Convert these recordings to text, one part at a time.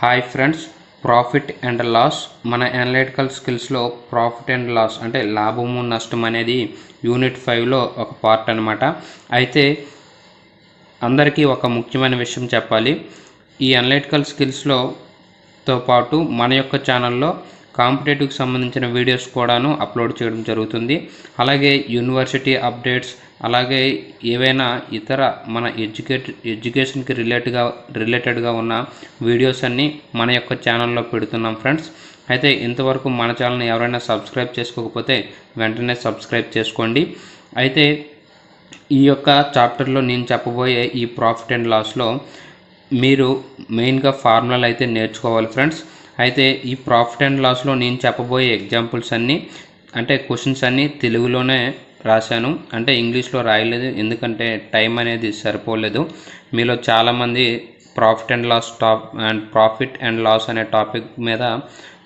Hi friends, profit and loss మన analytical స్కిల్స్లో profit and loss అంటే లాభము నష్టం అనేది యూనిట్ 5లో ఒక పార్ట్ అనమాట. అయితే అందరికీ ఒక ముఖ్యమైన విషయం చెప్పాలి. ఈ అనలిటికల్ స్కిల్స్లో తో పాటు మన యొక్క ఛానల్లో కాంపిటేటివ్కి సంబంధించిన వీడియోస్ కూడాను అప్లోడ్ చేయడం జరుగుతుంది. అలాగే యూనివర్సిటీ అప్డేట్స్, అలాగే ఏవైనా ఇతర మన ఎడ్యుకేషన్కి రిలేటెడ్గా ఉన్న వీడియోస్ అన్నీ మన యొక్క ఛానల్లో పెడుతున్నాం ఫ్రెండ్స్. అయితే ఇంతవరకు మన ఛానల్ని ఎవరైనా సబ్స్క్రైబ్ చేసుకోకపోతే వెంటనే సబ్స్క్రైబ్ చేసుకోండి. అయితే ఈ యొక్క చాప్టర్లో నేను చెప్పబోయే ఈ ప్రాఫిట్ అండ్ లాస్లో మీరు మెయిన్గా ఫార్ములాలు అయితే నేర్చుకోవాలి ఫ్రెండ్స్. అయితే ఈ ప్రాఫిట్ అండ్ లాస్లో నేను చెప్పబోయే ఎగ్జాంపుల్స్ అన్నీ అంటే క్వశ్చన్స్ అన్నీ తెలుగులోనే రాశాను, అంటే ఇంగ్లీష్లో రాయలేదు, ఎందుకంటే టైం అనేది సరిపోలేదు. మీలో చాలామంది ప్రాఫిట్ అండ్ లాస్ అనే టాపిక్ మీద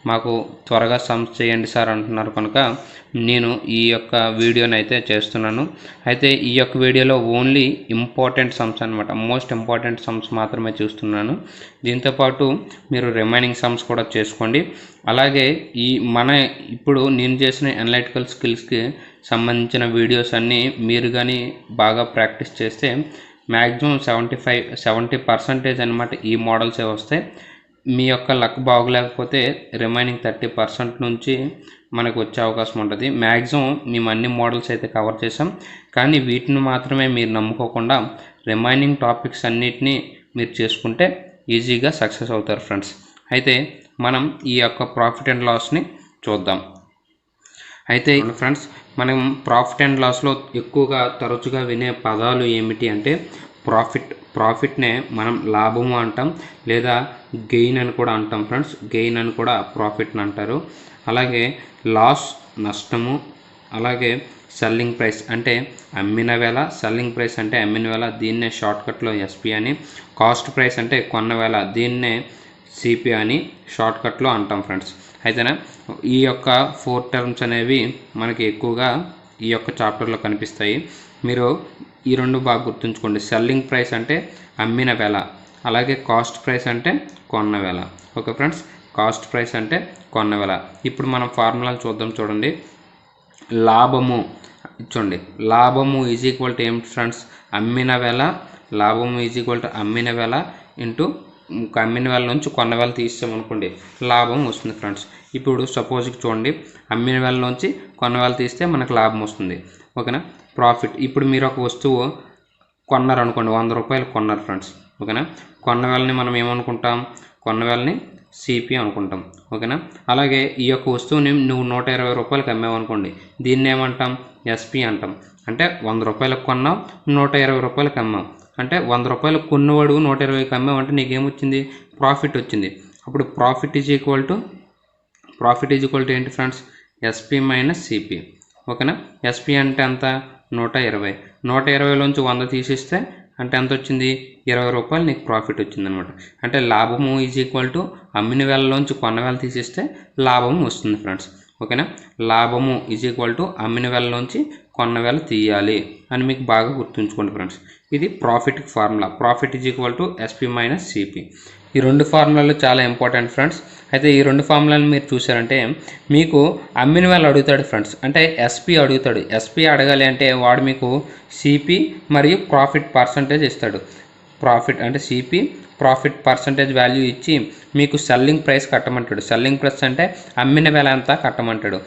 మాకు త్వరగా సమ్స్ చేయండి సార్ అంటున్నారు, కనుక నేను ఈ యొక్క వీడియోని అయితే చేస్తున్నాను. అయితే ఈ యొక్క వీడియోలో ఓన్లీ ఇంపార్టెంట్ సమ్స్ అనమాట, మోస్ట్ ఇంపార్టెంట్ సమ్స్ మాత్రమే చూస్తున్నాను. దీంతోపాటు మీరు రిమైనింగ్ సమ్స్ కూడా చేసుకోండి. అలాగే ఇప్పుడు నేను చేసిన అనలిటికల్ స్కిల్స్కి సంబంధించిన వీడియోస్ అన్నీ మీరు కానీ బాగా ప్రాక్టీస్ చేస్తే మ్యాక్సిమం 70% అనమాట ఈ మోడల్సే వస్తాయి. మీ యొక్క లక్ బాగోలేకపోతే రిమైనింగ్ 30% నుంచి మనకు వచ్చే అవకాశం ఉంటుంది. మ్యాక్సిమం మేము అన్ని మోడల్స్ అయితే కవర్ చేసాం, కానీ వీటిని మాత్రమే మీరు నమ్ముకోకుండా రిమైనింగ్ టాపిక్స్ అన్నిటినీ మీరు చేసుకుంటే ఈజీగా సక్సెస్ అవుతారు ఫ్రెండ్స్. అయితే మనం ఈ యొక్క ప్రాఫిట్ అండ్ లాస్ని చూద్దాం. అయితే ఫ్రెండ్స్, మనం ప్రాఫిట్ అండ్ లాస్లో ఎక్కువగా తరచుగా వినే పదాలు ఏమిటి అంటే ప్రాఫిట్నే మనం లాభము అంటాం, లేదా గెయిన్ అని కూడా అంటాం ఫ్రెండ్స్. గెయిన్ అని కూడా ప్రాఫిట్ని అంటారు. అలాగే లాస్ నష్టము, అలాగే సెల్లింగ్ ప్రైస్ అంటే అమ్మిన వేళ, సెల్లింగ్ ప్రైస్ అంటే అమ్మిన వేళ, దీన్నే షార్ట్కట్లో ఎస్పి అని. కాస్ట్ ప్రైస్ అంటే కొన్న వేళ, దీన్నే సిపి అని షార్ట్కట్లో అంటాం ఫ్రెండ్స్. అయితేనే ఈ యొక్క 4 టర్మ్స్ అనేవి మనకి ఎక్కువగా ఈ యొక్క చాప్టర్లో కనిపిస్తాయి. మీరు ఈ రెండు బాగా గుర్తుంచుకోండి. సెల్లింగ్ ప్రైస్ అంటే అమ్మిన వేళ, అలాగే కాస్ట్ ప్రైస్ అంటే కొన్న వేళ. ఓకే ఫ్రెండ్స్, కాస్ట్ ప్రైస్ అంటే కొన్న వేళ. ఇప్పుడు మనం ఫార్ములాలు చూడండి. లాభము చూడండి, లాభము ఈజ్ ఈక్వల్ టు ఏమిటి ఫ్రెండ్స్? అమ్మిన వేళ. లాభము ఈజ్ ఈక్వల్ టు అమ్మిన వేళ ఇంటూ అమ్మిన వేళ నుంచి కొన్న వేళ తీసామనుకోండి, లాభం వస్తుంది ఫ్రెండ్స్. ఇప్పుడు సపోజ్కి చూడండి, అమ్మిన వేళ నుంచి కొన్న వేళ తీస్తే మనకు లాభం వస్తుంది. ఓకేనా? ప్రాఫిట్, ఇప్పుడు మీరు ఒక వస్తువు కొన్నారనుకోండి, 100 రూపాయలు కొన్నారు ఫ్రెండ్స్. ఓకేనా? కొన్న వేళని మనం ఏమనుకుంటాం? కొన్న వేళని సిపి అనుకుంటాం. ఓకేనా? అలాగే ఈ యొక్క వస్తువుని నువ్వు 120 రూపాయలకి అమ్మావనుకోండి, దీన్ని ఏమంటాం? ఎస్పి అంటాం. అంటే 100 రూపాయలకు కొన్నాం, 120 రూపాయలకి అమ్మాం. అంటే 100 రూపాయలకు కొన్నవాడు 120కి అమ్మామంటే నీకేమొచ్చింది? ప్రాఫిట్ వచ్చింది. అప్పుడు ప్రాఫిట్ ఈజ్ ఈక్వల్ టు ఏంటి ఫ్రెండ్స్? SP minus CP. ఓకేనా? ఎస్పి అంటే ఎంత? 120. 120లోంచి 100 తీసిస్తే అంటే ఎంత వచ్చింది? 20 రూపాయలు నీకు ప్రాఫిట్ వచ్చిందనమాట. అంటే లాభము ఈజ్ ఈక్వల్ టు అమ్మిన వేళలోంచి కొన్న వేళ తీసిస్తే లాభం వస్తుంది ఫ్రెండ్స్. ఓకేనా? లాభము ఈజ్ ఈక్వల్ టు అమ్మిన వేళలోంచి కొన్న వేళ తీయాలి అని మీకు బాగా గుర్తుంచుకోండి ఫ్రెండ్స్. ఇది ప్రాఫిట్కి formula. Profit is equal to SP minus CP. ఈ రెండు ఫార్ములాలు చాలా ఇంపార్టెంట్ ఫ్రెండ్స్. అయితే ఈ రెండు ఫార్ములాలను మీరు చూసారంటే మీకు అమ్మిన వేళ అడుగుతాడు ఫ్రెండ్స్, అంటే ఎస్పి అడుగుతాడు. ఎస్పి అడగాలి అంటే వాడు మీకు సిపి మరియు ప్రాఫిట్ పర్సంటేజ్ ఇస్తాడు. ప్రాఫిట్ అంటే సిపి, ప్రాఫిట్ పర్సంటేజ్ వాల్యూ ఇచ్చి మీకు సెల్లింగ్ ప్రైస్ కట్టమంటాడు. సెల్లింగ్ ప్రైస్ అంటే అమ్మిన వేళ అంతా కట్టమంటాడు.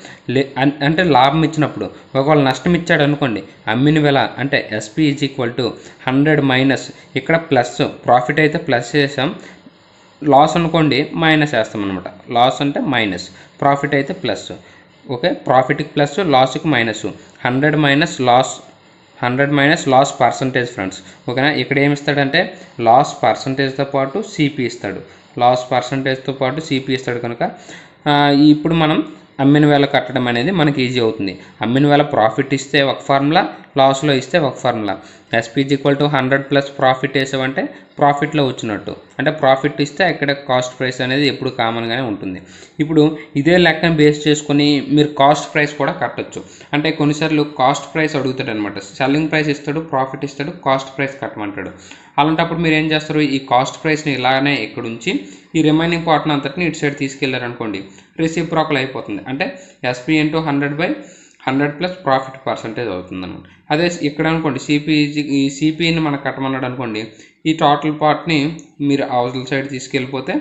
అంటే లాభం ఇచ్చినప్పుడు ఒకవేళ నష్టం ఇచ్చాడు అనుకోండి, అమ్మిన వేళ అంటే SP is equal to 100 minus, ఇక్కడ ప్లస్, ప్రాఫిట్ అయితే ప్లస్ చేసాం, లాస్ అనుకోండి మైనస్ వేస్తాం అనమాట. లాస్ అంటే మైనస్, ప్రాఫిట్ అయితే ప్లస్. ఓకే, ప్రాఫిట్కి ప్లస్, లాస్కి minus. 100 minus loss percentage friends. ఓకేనా? ఇక్కడ ఏమి ఇస్తాడంటే లాస్ పర్సంటేజ్తో పాటు సిపి ఇస్తాడు. లాస్ పర్సంటేజ్తో పాటు సిపి ఇస్తాడు కనుక ఇప్పుడు మనం అమ్మిన వేళ కట్టడం అనేది మనకి ఈజీ అవుతుంది. అమ్మిన వేళ ప్రాఫిట్ ఇస్తే ఒక ఫార్ములా, లాస్లో ఇస్తే ఒక formula. SP is equal to 100 plus profit వేసామంటే ప్రాఫిట్లో వచ్చినట్టు. అంటే ప్రాఫిట్ ఇస్తే ఇక్కడ కాస్ట్ ప్రైస్ అనేది ఎప్పుడు కామన్గానే ఉంటుంది. ఇప్పుడు ఇదే లెక్కను బేస్ చేసుకొని మీరు కాస్ట్ ప్రైస్ కూడా కట్టొచ్చు. అంటే కొన్నిసార్లు కాస్ట్ ప్రైస్ అడుగుతాడు అనమాట. సెల్లింగ్ ప్రైస్ ఇస్తాడు, ప్రాఫిట్ ఇస్తాడు, కాస్ట్ ప్రైస్ కట్టమంటాడు. అలాంటప్పుడు మీరు ఏం చేస్తారు, ఈ కాస్ట్ ప్రైస్ని ఇలానే ఇక్కడ ఉంచి ఈ రిమైనింగ్ పార్ట్ని అంతటిని ఇటు సైడ్ తీసుకెళ్లారనుకోండి, రెసిప్రోకల్ అయిపోతుంది. అంటే SP into 100/100 plus profit percentage అవుతుంది అనమాట. అదే ఇక్కడ అనుకోండి ఈ సిపిని మనకు కట్టమన్నాడు అనుకోండి, ఈ టోటల్ పార్ట్ని మీరు అవతల సైడ్ తీసుకెళ్ళిపోతే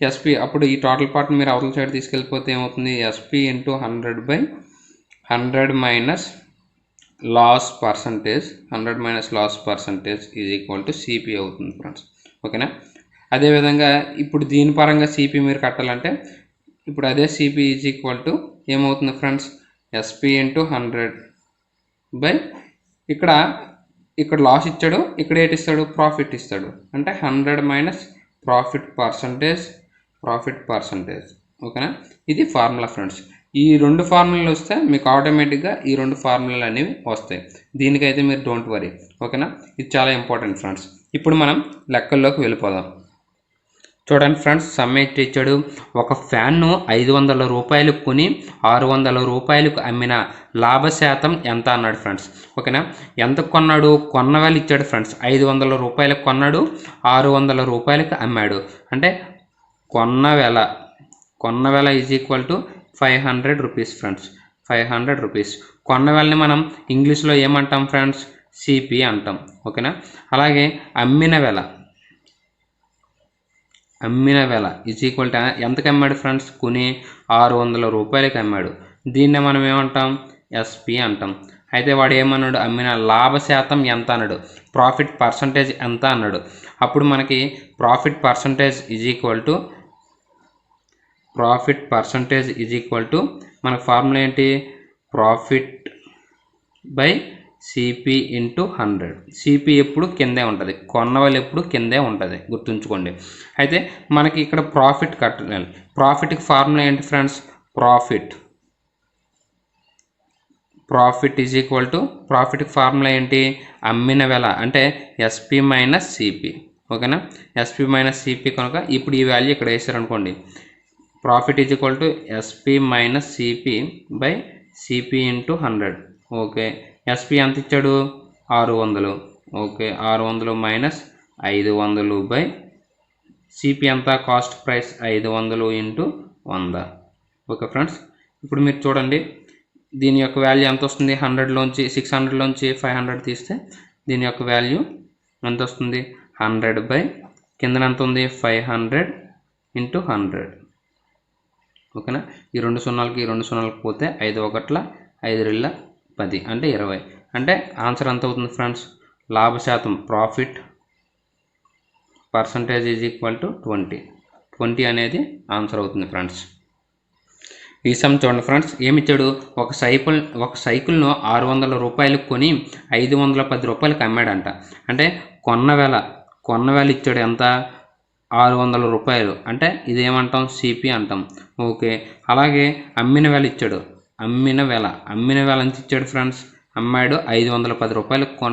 ఎస్పీ, అప్పుడు ఈ టోటల్ పార్ట్ని మీరు అవతల సైడ్ తీసుకెళ్ళిపోతే ఏమవుతుంది, SP into 100/100 minus loss percentage, 100 minus loss percentage is equal to CP అవుతుంది ఫ్రెండ్స్. ఓకేనా. అదేవిధంగా ఇప్పుడు దీని పరంగా సిపి మీరు కట్టాలంటే ఇప్పుడు అదే సిపి ఈజ్ ఈక్వల్ టు ఏమవుతుంది ఫ్రెండ్స్, ఎస్పీ ఇంటూ 100 ఇక్కడ లాస్ ఇచ్చాడు, ఇక్కడ ఏంటి ఇస్తాడు, ప్రాఫిట్ ఇస్తాడు. అంటే 100 మైనస్ ప్రాఫిట్ పర్సంటేజ్. ఓకేనా. ఇది ఫార్ములా ఫ్రెండ్స్. ఈ రెండు ఫార్ములాలు వస్తే మీకు ఆటోమేటిక్గా ఈ రెండు ఫార్ములాలు అనేవి వస్తాయి. దీనికైతే మీరు డోంట్ వరీ. ఓకేనా. ఇది చాలా ఇంపార్టెంట్ ఫ్రెండ్స్. ఇప్పుడు మనం లెక్కల్లోకి వెళ్ళిపోదాం. చూడండి ఫ్రెండ్స్, సమ్మెట్ ఇచ్చాడు. ఒక ఫ్యాన్ను 500 రూపాయలకు కొని 600 రూపాయలకు అమ్మిన లాభ శాతం ఎంత అన్నాడు ఫ్రెండ్స్. ఓకేనా. ఎంత కొన్నాడు, కొన్న వేళ ఇచ్చాడు ఫ్రెండ్స్. 500 రూపాయలకు కొన్నాడు, 600 రూపాయలకు అమ్మాడు. అంటే కొన్న వేళ is equal to 500 rupees friends. 500 rupees. కొన్న వేళని మనం ఇంగ్లీష్లో ఏమంటాం ఫ్రెండ్స్, సిపి అంటాం. ఓకేనా. అలాగే అమ్మిన వేళ ఈజ్ ఈక్వల్ టు ఎంతకు అమ్మాడు ఫ్రెండ్స్, కొని 600 రూపాయలకి అమ్మాడు. దీన్నే మనం ఏమంటాం, ఎస్పి అంటాం. అయితే వాడు ఏమన్నాడు, అమ్మిన లాభ శాతం ఎంత అన్నాడు, ప్రాఫిట్ పర్సంటేజ్ ఎంత అన్నాడు. అప్పుడు మనకి profit percentage is equal to మనకు ఫార్ములా ఏంటి, profit by CP into 100. CP ఎప్పుడు కిందే ఉంటుంది, కొన్న వాళ్ళు ఎప్పుడు కిందే ఉంటుంది, గుర్తుంచుకోండి. అయితే మనకి ఇక్కడ ప్రాఫిట్ కట్టాలి. ప్రాఫిట్కి ఫార్ములా ఏంటి friends, profit is equal to ప్రాఫిట్కి ఫార్ములా ఏంటి, అమ్మిన వేళ అంటే ఎస్పి మైనస్ సిపి. ఓకేనా. ఎస్పి మైనస్ సిపి కనుక ఇప్పుడు ఈ వాల్యూ ఇక్కడ వేసారనుకోండి, profit is equal to SP minus CP by CP into 100. Okay. SP ఎంత ఇచ్చాడు, 600. ఓకే. 600 మైనస్ 500 బై సిపి ఎంత, cost price 500 into 100. Okay friends. ఇప్పుడు మీరు చూడండి దీని యొక్క వాల్యూ ఎంత వస్తుంది, 600లోంచి 500 తీస్తే దీని యొక్క వాల్యూ ఎంత వస్తుంది, 100 బై కింద ఎంత ఉంది, 500 ఇంటూ 100. ఓకేనా. ఈ 2 సున్నాలకి పోతే 5 1 5 2 10 అంటే 20. అంటే ఆన్సర్ ఎంత అవుతుంది ఫ్రెండ్స్, లాభ శాతం profit percentage is equal to 20 అనేది ఆన్సర్ అవుతుంది ఫ్రెండ్స్. ఈ సమ్ చూడండి ఫ్రెండ్స్, ఏమిచ్చాడు, ఒక సైకిల్ను 600 రూపాయలకు కొని 510 రూపాయలకు అమ్మాడంట. అంటే కొన్న వేళ ఇచ్చాడు ఎంత, 600 రూపాయలు. అంటే ఇదేమంటాం, సిపి అంటాం. ఓకే. అలాగే అమ్మిన వేళ ఇచ్చాడు. అమ్మిన వేళ ఎంత ఇచ్చాడు ఫ్రెండ్స్, అమ్మాడు 510 రూపాయలకు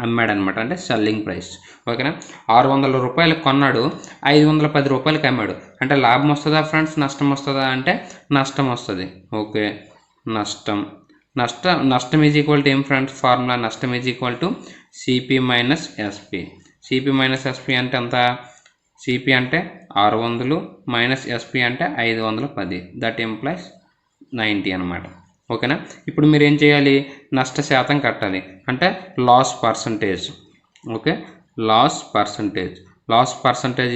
అమ్మాడు అనమాట. అంటే సెల్లింగ్ ప్రైస్. ఓకేనా. 600 రూపాయలకు కొన్నాడు, 510 రూపాయలకి అమ్మాడు. అంటే లాభం వస్తుందా ఫ్రెండ్స్, నష్టం వస్తుందా అంటే నష్టం వస్తుంది. ఓకే. నష్టం ఈజ్ ఈక్వల్ టు ఏం ఫ్రెండ్స్, ఫార్ములా నష్టం is equal to CP minus SP. CP minus SP అంటే ఎంత, సిపి అంటే 600 మైనస్ ఎస్పి అంటే 510, దట్ ఇంప్లైస్ 90 అనమాట. ఓకేనా. ఇప్పుడు మీరు ఏం చేయాలి, నష్ట శాతం కట్టాలి. అంటే loss percentage. Okay. Loss percentage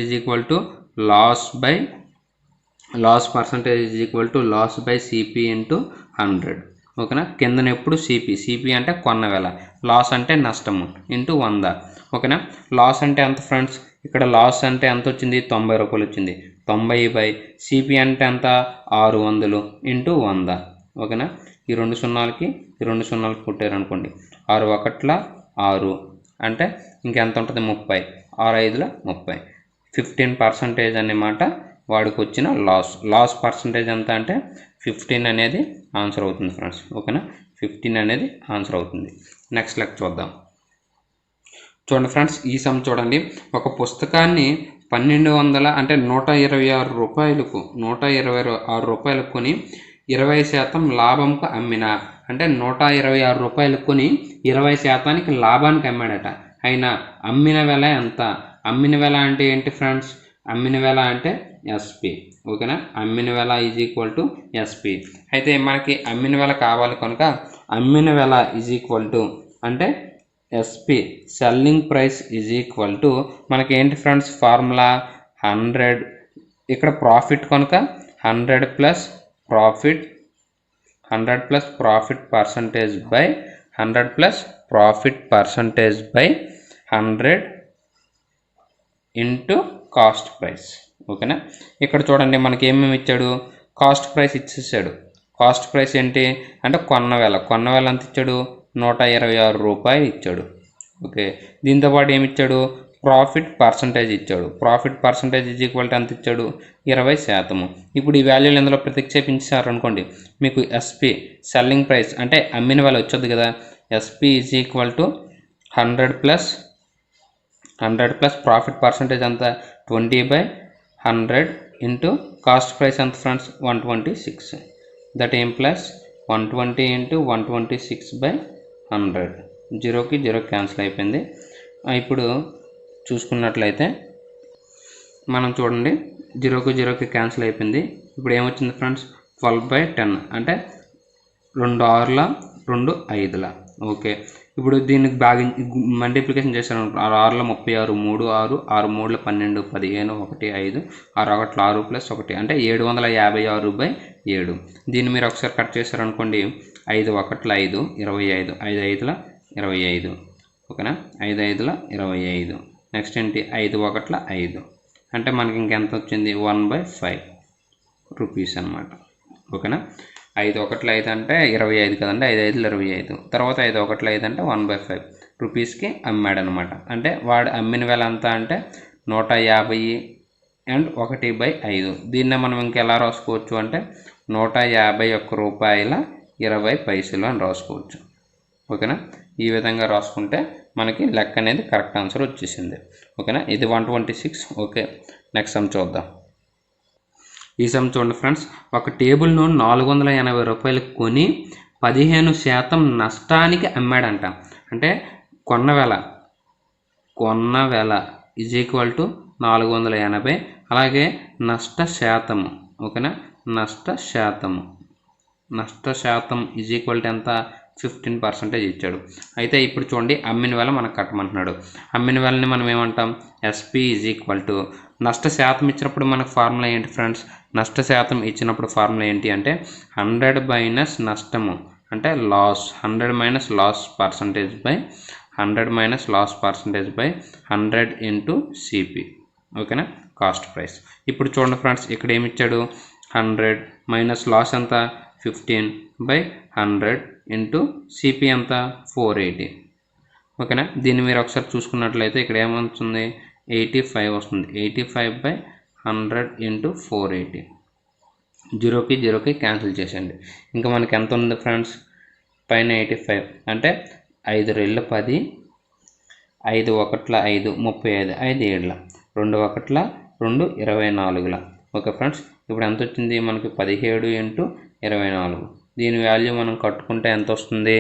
is equal to loss by CP into 100. ఓకేనా. కిందన ఎప్పుడు సిపి అంటే కొన్న వేళ, లాస్ అంటే నష్టము ఇంటూ 100. ఓకేనా. లాస్ అంటే ఎంత ఫ్రెండ్స్, ఇక్కడ లాస్ అంటే ఎంత వచ్చింది, 90 రూపాయలు వచ్చింది. 90 బై సిపి అంటే ఎంత, 600 ఇంటూ 100. ఓకేనా. ఈ 2 సున్నాలకి కొట్టారనుకోండి, 6 1 6 అంటే ఇంకెంత ఉంటుంది, 30. 6 5 30. 15% అన్నమాట వాడికి వచ్చిన లాస్ పర్సంటేజ్ ఎంత అంటే 15 అనేది ఆన్సర్ అవుతుంది ఫ్రెండ్స్. ఓకేనా. 15 అనేది ఆన్సర్ అవుతుంది. నెక్స్ట్ లెక్క చూద్దాం. చూడండి ఫ్రెండ్స్, ఈ సమ్ చూడండి. ఒక పుస్తకాన్ని 1200 అంటే 126 రూపాయలకు 126 రూపాయలకు కొని 20% లాభంకు అమ్మిన, అంటే 126 రూపాయలకు కొని 20% లాభానికి అమ్మాడట. అయినా అమ్మిన వెల ఎంత? అమ్మిన వెల అంటే ఏంటి ఫ్రెండ్స్? అమ్మిన వెల అంటే ఎస్పి. ఓకేనా? అమ్మిన వెల ఈజ్ ఈక్వల్ టు ఎస్పి. అయితే మనకి అమ్మిన వెల కావాలి కనుక అమ్మిన వెల ఈజ్ ఈక్వల్ టు అంటే SP selling price is equal to మనకి ఏంటి ఫ్రెండ్స్? ఫార్ములా 100. ఇక్కడ ప్రాఫిట్ కనుక 100 plus profit, 100 plus profit percentage by 100 plus profit percentage by 100 into cost price. ఓకేనా? ఇక్కడ చూడండి మనకి ఏమేమి ఇచ్చాడు? కాస్ట్ ప్రైస్ ఇచ్చేసాడు. కాస్ట్ ప్రైస్ ఏంటి అంటే కొన్న వెల ఎంత ఇచ్చాడు? 126 రూపాయలు ఇచ్చాడు. ఓకే, దీంతోపాటు ఏమి ఇచ్చాడు? ప్రాఫిట్ పర్సంటేజ్ ఇచ్చాడు. Profit percentage is equal to ఎంత ఇచ్చాడు? 20%. ఇప్పుడు ఈ వాల్యూలు ఇందులో ప్రతిక్షేపించారు అనుకోండి, మీకు ఎస్పి సెల్లింగ్ ప్రైస్ అంటే అమ్మిన వెల వచ్చేది కదా. SP is equal to 100 plus profit percentage అంత 20/100 ఇంటూ కాస్ట్ ప్రైస్ ఎంత ఫ్రెండ్స్? 126. దట్ ఏం ప్లస్ 120 ఇంటూ 126/100. 0కి 0 క్యాన్సిల్ అయిపోయింది. ఇప్పుడు చూసుకున్నట్లయితే మనం చూడండి 0కి 0కి క్యాన్సిల్ అయిపోయింది. ఇప్పుడు ఏమొచ్చింది ఫ్రెండ్స్? 12/10 అంటే 2 6ల 2 5ల. ఓకే, ఇప్పుడు దీనికి మల్టిప్లికేషన్ చేశాను. 6 6ల 36, 3 6, 6 3ల 12, 15, 1 5, 6 1 6 ప్లస్ 1 అంటే 756/7. దీన్ని మీరు ఒకసారి కట్ చేశారనుకోండి, 5 1ల 5, 25, 5 5ల 25. ఓకేనా? 5 5ల 25. నెక్స్ట్ ఏంటి? 5 1ల 5 అంటే మనకి ఇంకెంత వచ్చింది? 1/5 రూపీస్ అనమాట. ఓకేనా? 5 1ల 5 అంటే 25 కదండి. 5 5ల 25. తర్వాత 5 1ల 5 అంటే 1/5 రూపీస్కి అమ్మాడనమాట. అంటే వాడు అమ్మిన వెల ఎంత అంటే 150 అండ్ 1/5. దీన్నే మనం ఇంకెలా రాసుకోవచ్చు అంటే 151 రూపాయల 20 పైసలు అని రాసుకోవచ్చు. ఓకేనా? ఈ విధంగా రాసుకుంటే మనకి లెక్క అనేది కరెక్ట్ ఆన్సర్ వచ్చేసింది. ఓకేనా? ఇది 126. ఓకే, నెక్స్ట్ సమ్ చూద్దాం. ఈ సమ్ చూడండి ఫ్రెండ్స్, ఒక టేబుల్ను 480 రూపాయలకు కొని 15% నష్టానికి అమ్మాడంట. అంటే కొన్న వెల ఈజ్ ఈక్వల్ టు 480. అలాగే నష్ట శాతము. ఓకేనా? నష్ట శాతం ఈజ్ ఈక్వల్ టు ఎంత? 15% ఇచ్చాడు. అయితే ఇప్పుడు చూడండి, అమ్మిన వెల మనకు కట్టమంటున్నాడు. అమ్మిన వెలని మనం ఏమంటాం? ఎస్పి ఈజ్ ఈక్వల్ టు నష్ట శాతం ఇచ్చినప్పుడు మనకు ఫార్ములా ఏంటి ఫ్రెండ్స్? నష్ట శాతం ఇచ్చినప్పుడు ఫార్ములా ఏంటి అంటే 100 మైనస్ నష్టము అంటే loss, 100 minus loss percentage by 100 into CP. ఓకేనా? Cost price. ఇప్పుడు చూడండి ఫ్రెండ్స్, ఇక్కడ ఏమి ఇచ్చాడు? 100 మైనస్ లాస్ ఎంత? 15/100 ఇంటూ సిపి ఎంత? 480. ఓకేనా? దీన్ని మీరు ఒకసారి చూసుకున్నట్లయితే ఇక్కడ ఏమవుతుంది? 85 వస్తుంది. 85/100 ఇంటూ 480. 0కి 0కి క్యాన్సిల్ చేసేయండి. ఇంకా మనకి ఎంత ఉంది ఫ్రెండ్స్? పైన 85 అంటే 5 2 10, 5 1 5 35, 5 7, 2 1 2 24. ఓకే ఫ్రెండ్స్, ఇప్పుడు ఎంత వచ్చింది మనకి? 17 ఇంటూ 24. దీని వాల్యూ మనం కట్టుకుంటే ఎంత వస్తుంది?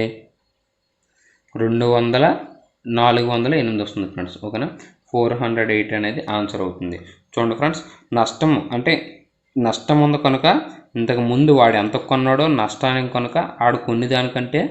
408 వస్తుంది ఫ్రెండ్స్. ఓకేనా? 408 అనేది ఆన్సర్ అవుతుంది. చూడండి ఫ్రెండ్స్, నష్టము అంటే నష్టం ఉంది కనుక ఇంతకు ముందు వాడు ఎంత కొన్నాడో నష్టానికి కనుక ఆడు కొన్ని దానికంటే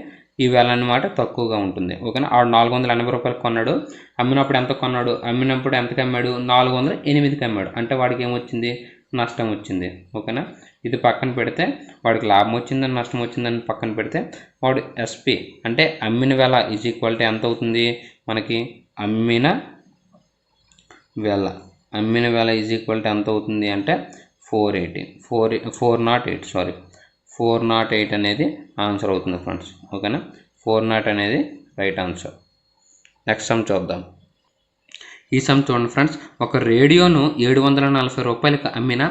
ఈ వేల అన్నమాట తక్కువగా ఉంటుంది. ఓకేనా? ఆడు 480 రూపాయలు కొన్నాడు. అమ్మినప్పుడు ఎంత కొన్నాడు? అమ్మినప్పుడు ఎంతకి అమ్మాడు? 408కి అమ్మాడు. అంటే వాడికి ఏమొచ్చింది? నష్టం వచ్చింది. ఓకేనా? ఇది పక్కన పెడితే వాడికి లాభం వచ్చిందని నష్టం వచ్చిందని పక్కన పెడితే వాడు ఎస్పి అంటే అమ్మిన వెల ఈజ్ ఈక్వల్ టు ఎంత అవుతుంది మనకి? అమ్మిన వెల ఈజ్ ఈక్వల్ టు ఎంత అవుతుంది అంటే 408 అనేది ఆన్సర్ అవుతుంది ఫ్రెండ్స్. ఓకేనా? 408 అనేది రైట్ ఆన్సర్. నెక్స్ట్ సమ్ చూద్దాం. ఈ సమ్ చూడండి ఫ్రెండ్స్, ఒక రేడియోను 740 రూపాయలకు అమ్మిన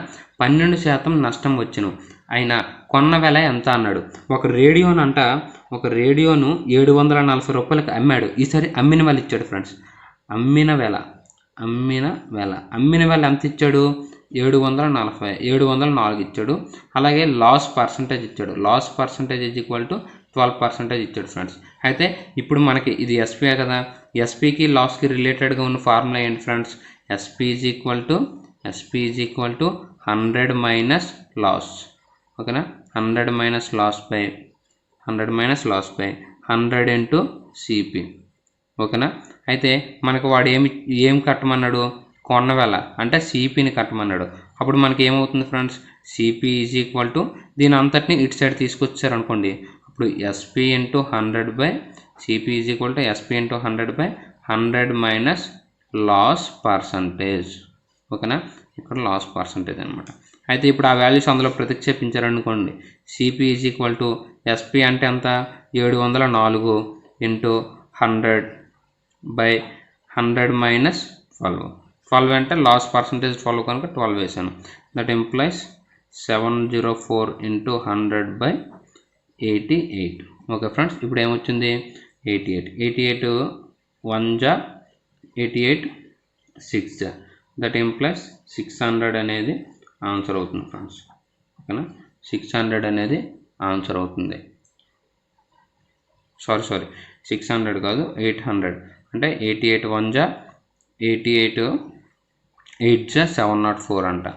12% నష్టం వచ్చును. ఆయన కొన్న వెల ఎంత అన్నాడు. ఒక రేడియోను 740 రూపాయలకు అమ్మాడు. ఈసారి అమ్మిన వెల ఇచ్చాడు ఫ్రెండ్స్. అమ్మిన వెల ఎంత ఇచ్చాడు? 704 ఇచ్చాడు. అలాగే లాస్ పర్సంటేజ్ ఇచ్చాడు. Loss percentage is equal to 12% ఇచ్చాడు ఫ్రెండ్స్. అయితే ఇప్పుడు మనకి ఇది ఎస్పీ కదా, ఎస్పీకి లాస్కి రిలేటెడ్గా ఉన్న ఫార్ములా ఏంటి friends? SP is equal to 100 minus loss. ఓకేనా, 100 minus loss by 100 into CP. ఓకేనా, అయితే మనకు వాడు ఏం కట్టమన్నాడు? కొన్న వెల అంటే సిపిని కట్టమన్నాడు. అప్పుడు మనకి ఏమవుతుంది friends? CP is equal to దీని అంతటిని ఇటు సైడ్ తీసుకొచ్చారనుకోండి, అప్పుడు SP into 100 by CP is equal to SP into 100 by 100 minus loss percentage. ఓకేనా, ఇక్కడ లాస్ పర్సంటేజ్ అనమాట. అయితే ఇప్పుడు ఆ వాల్యూస్ అందులో ప్రతిక్షేపించారనుకోండి, CP is equal to SP అంటే ఎంత? 704 ఇంటూ 100 బై 100 మైనస్ 12 అంటే లాస్ పర్సంటేజ్ 12 కనుక 12 వేసాను. That implies 704 into 100 by 88. Okay friends, ఇప్పుడు ఏమొచ్చింది? 88 1 జా 88 6 జా, దట్ ఇంప్లైస్ 600 అనేది ఆన్సర్ అవుతుంది ఫ్రెండ్స్. ఓకేనా, 600 అనేది ఆన్సర్ అవుతుంది. సారీ 600 కాదు, 800. అంటే 88 1 జా 88 8 జా 704 అంట.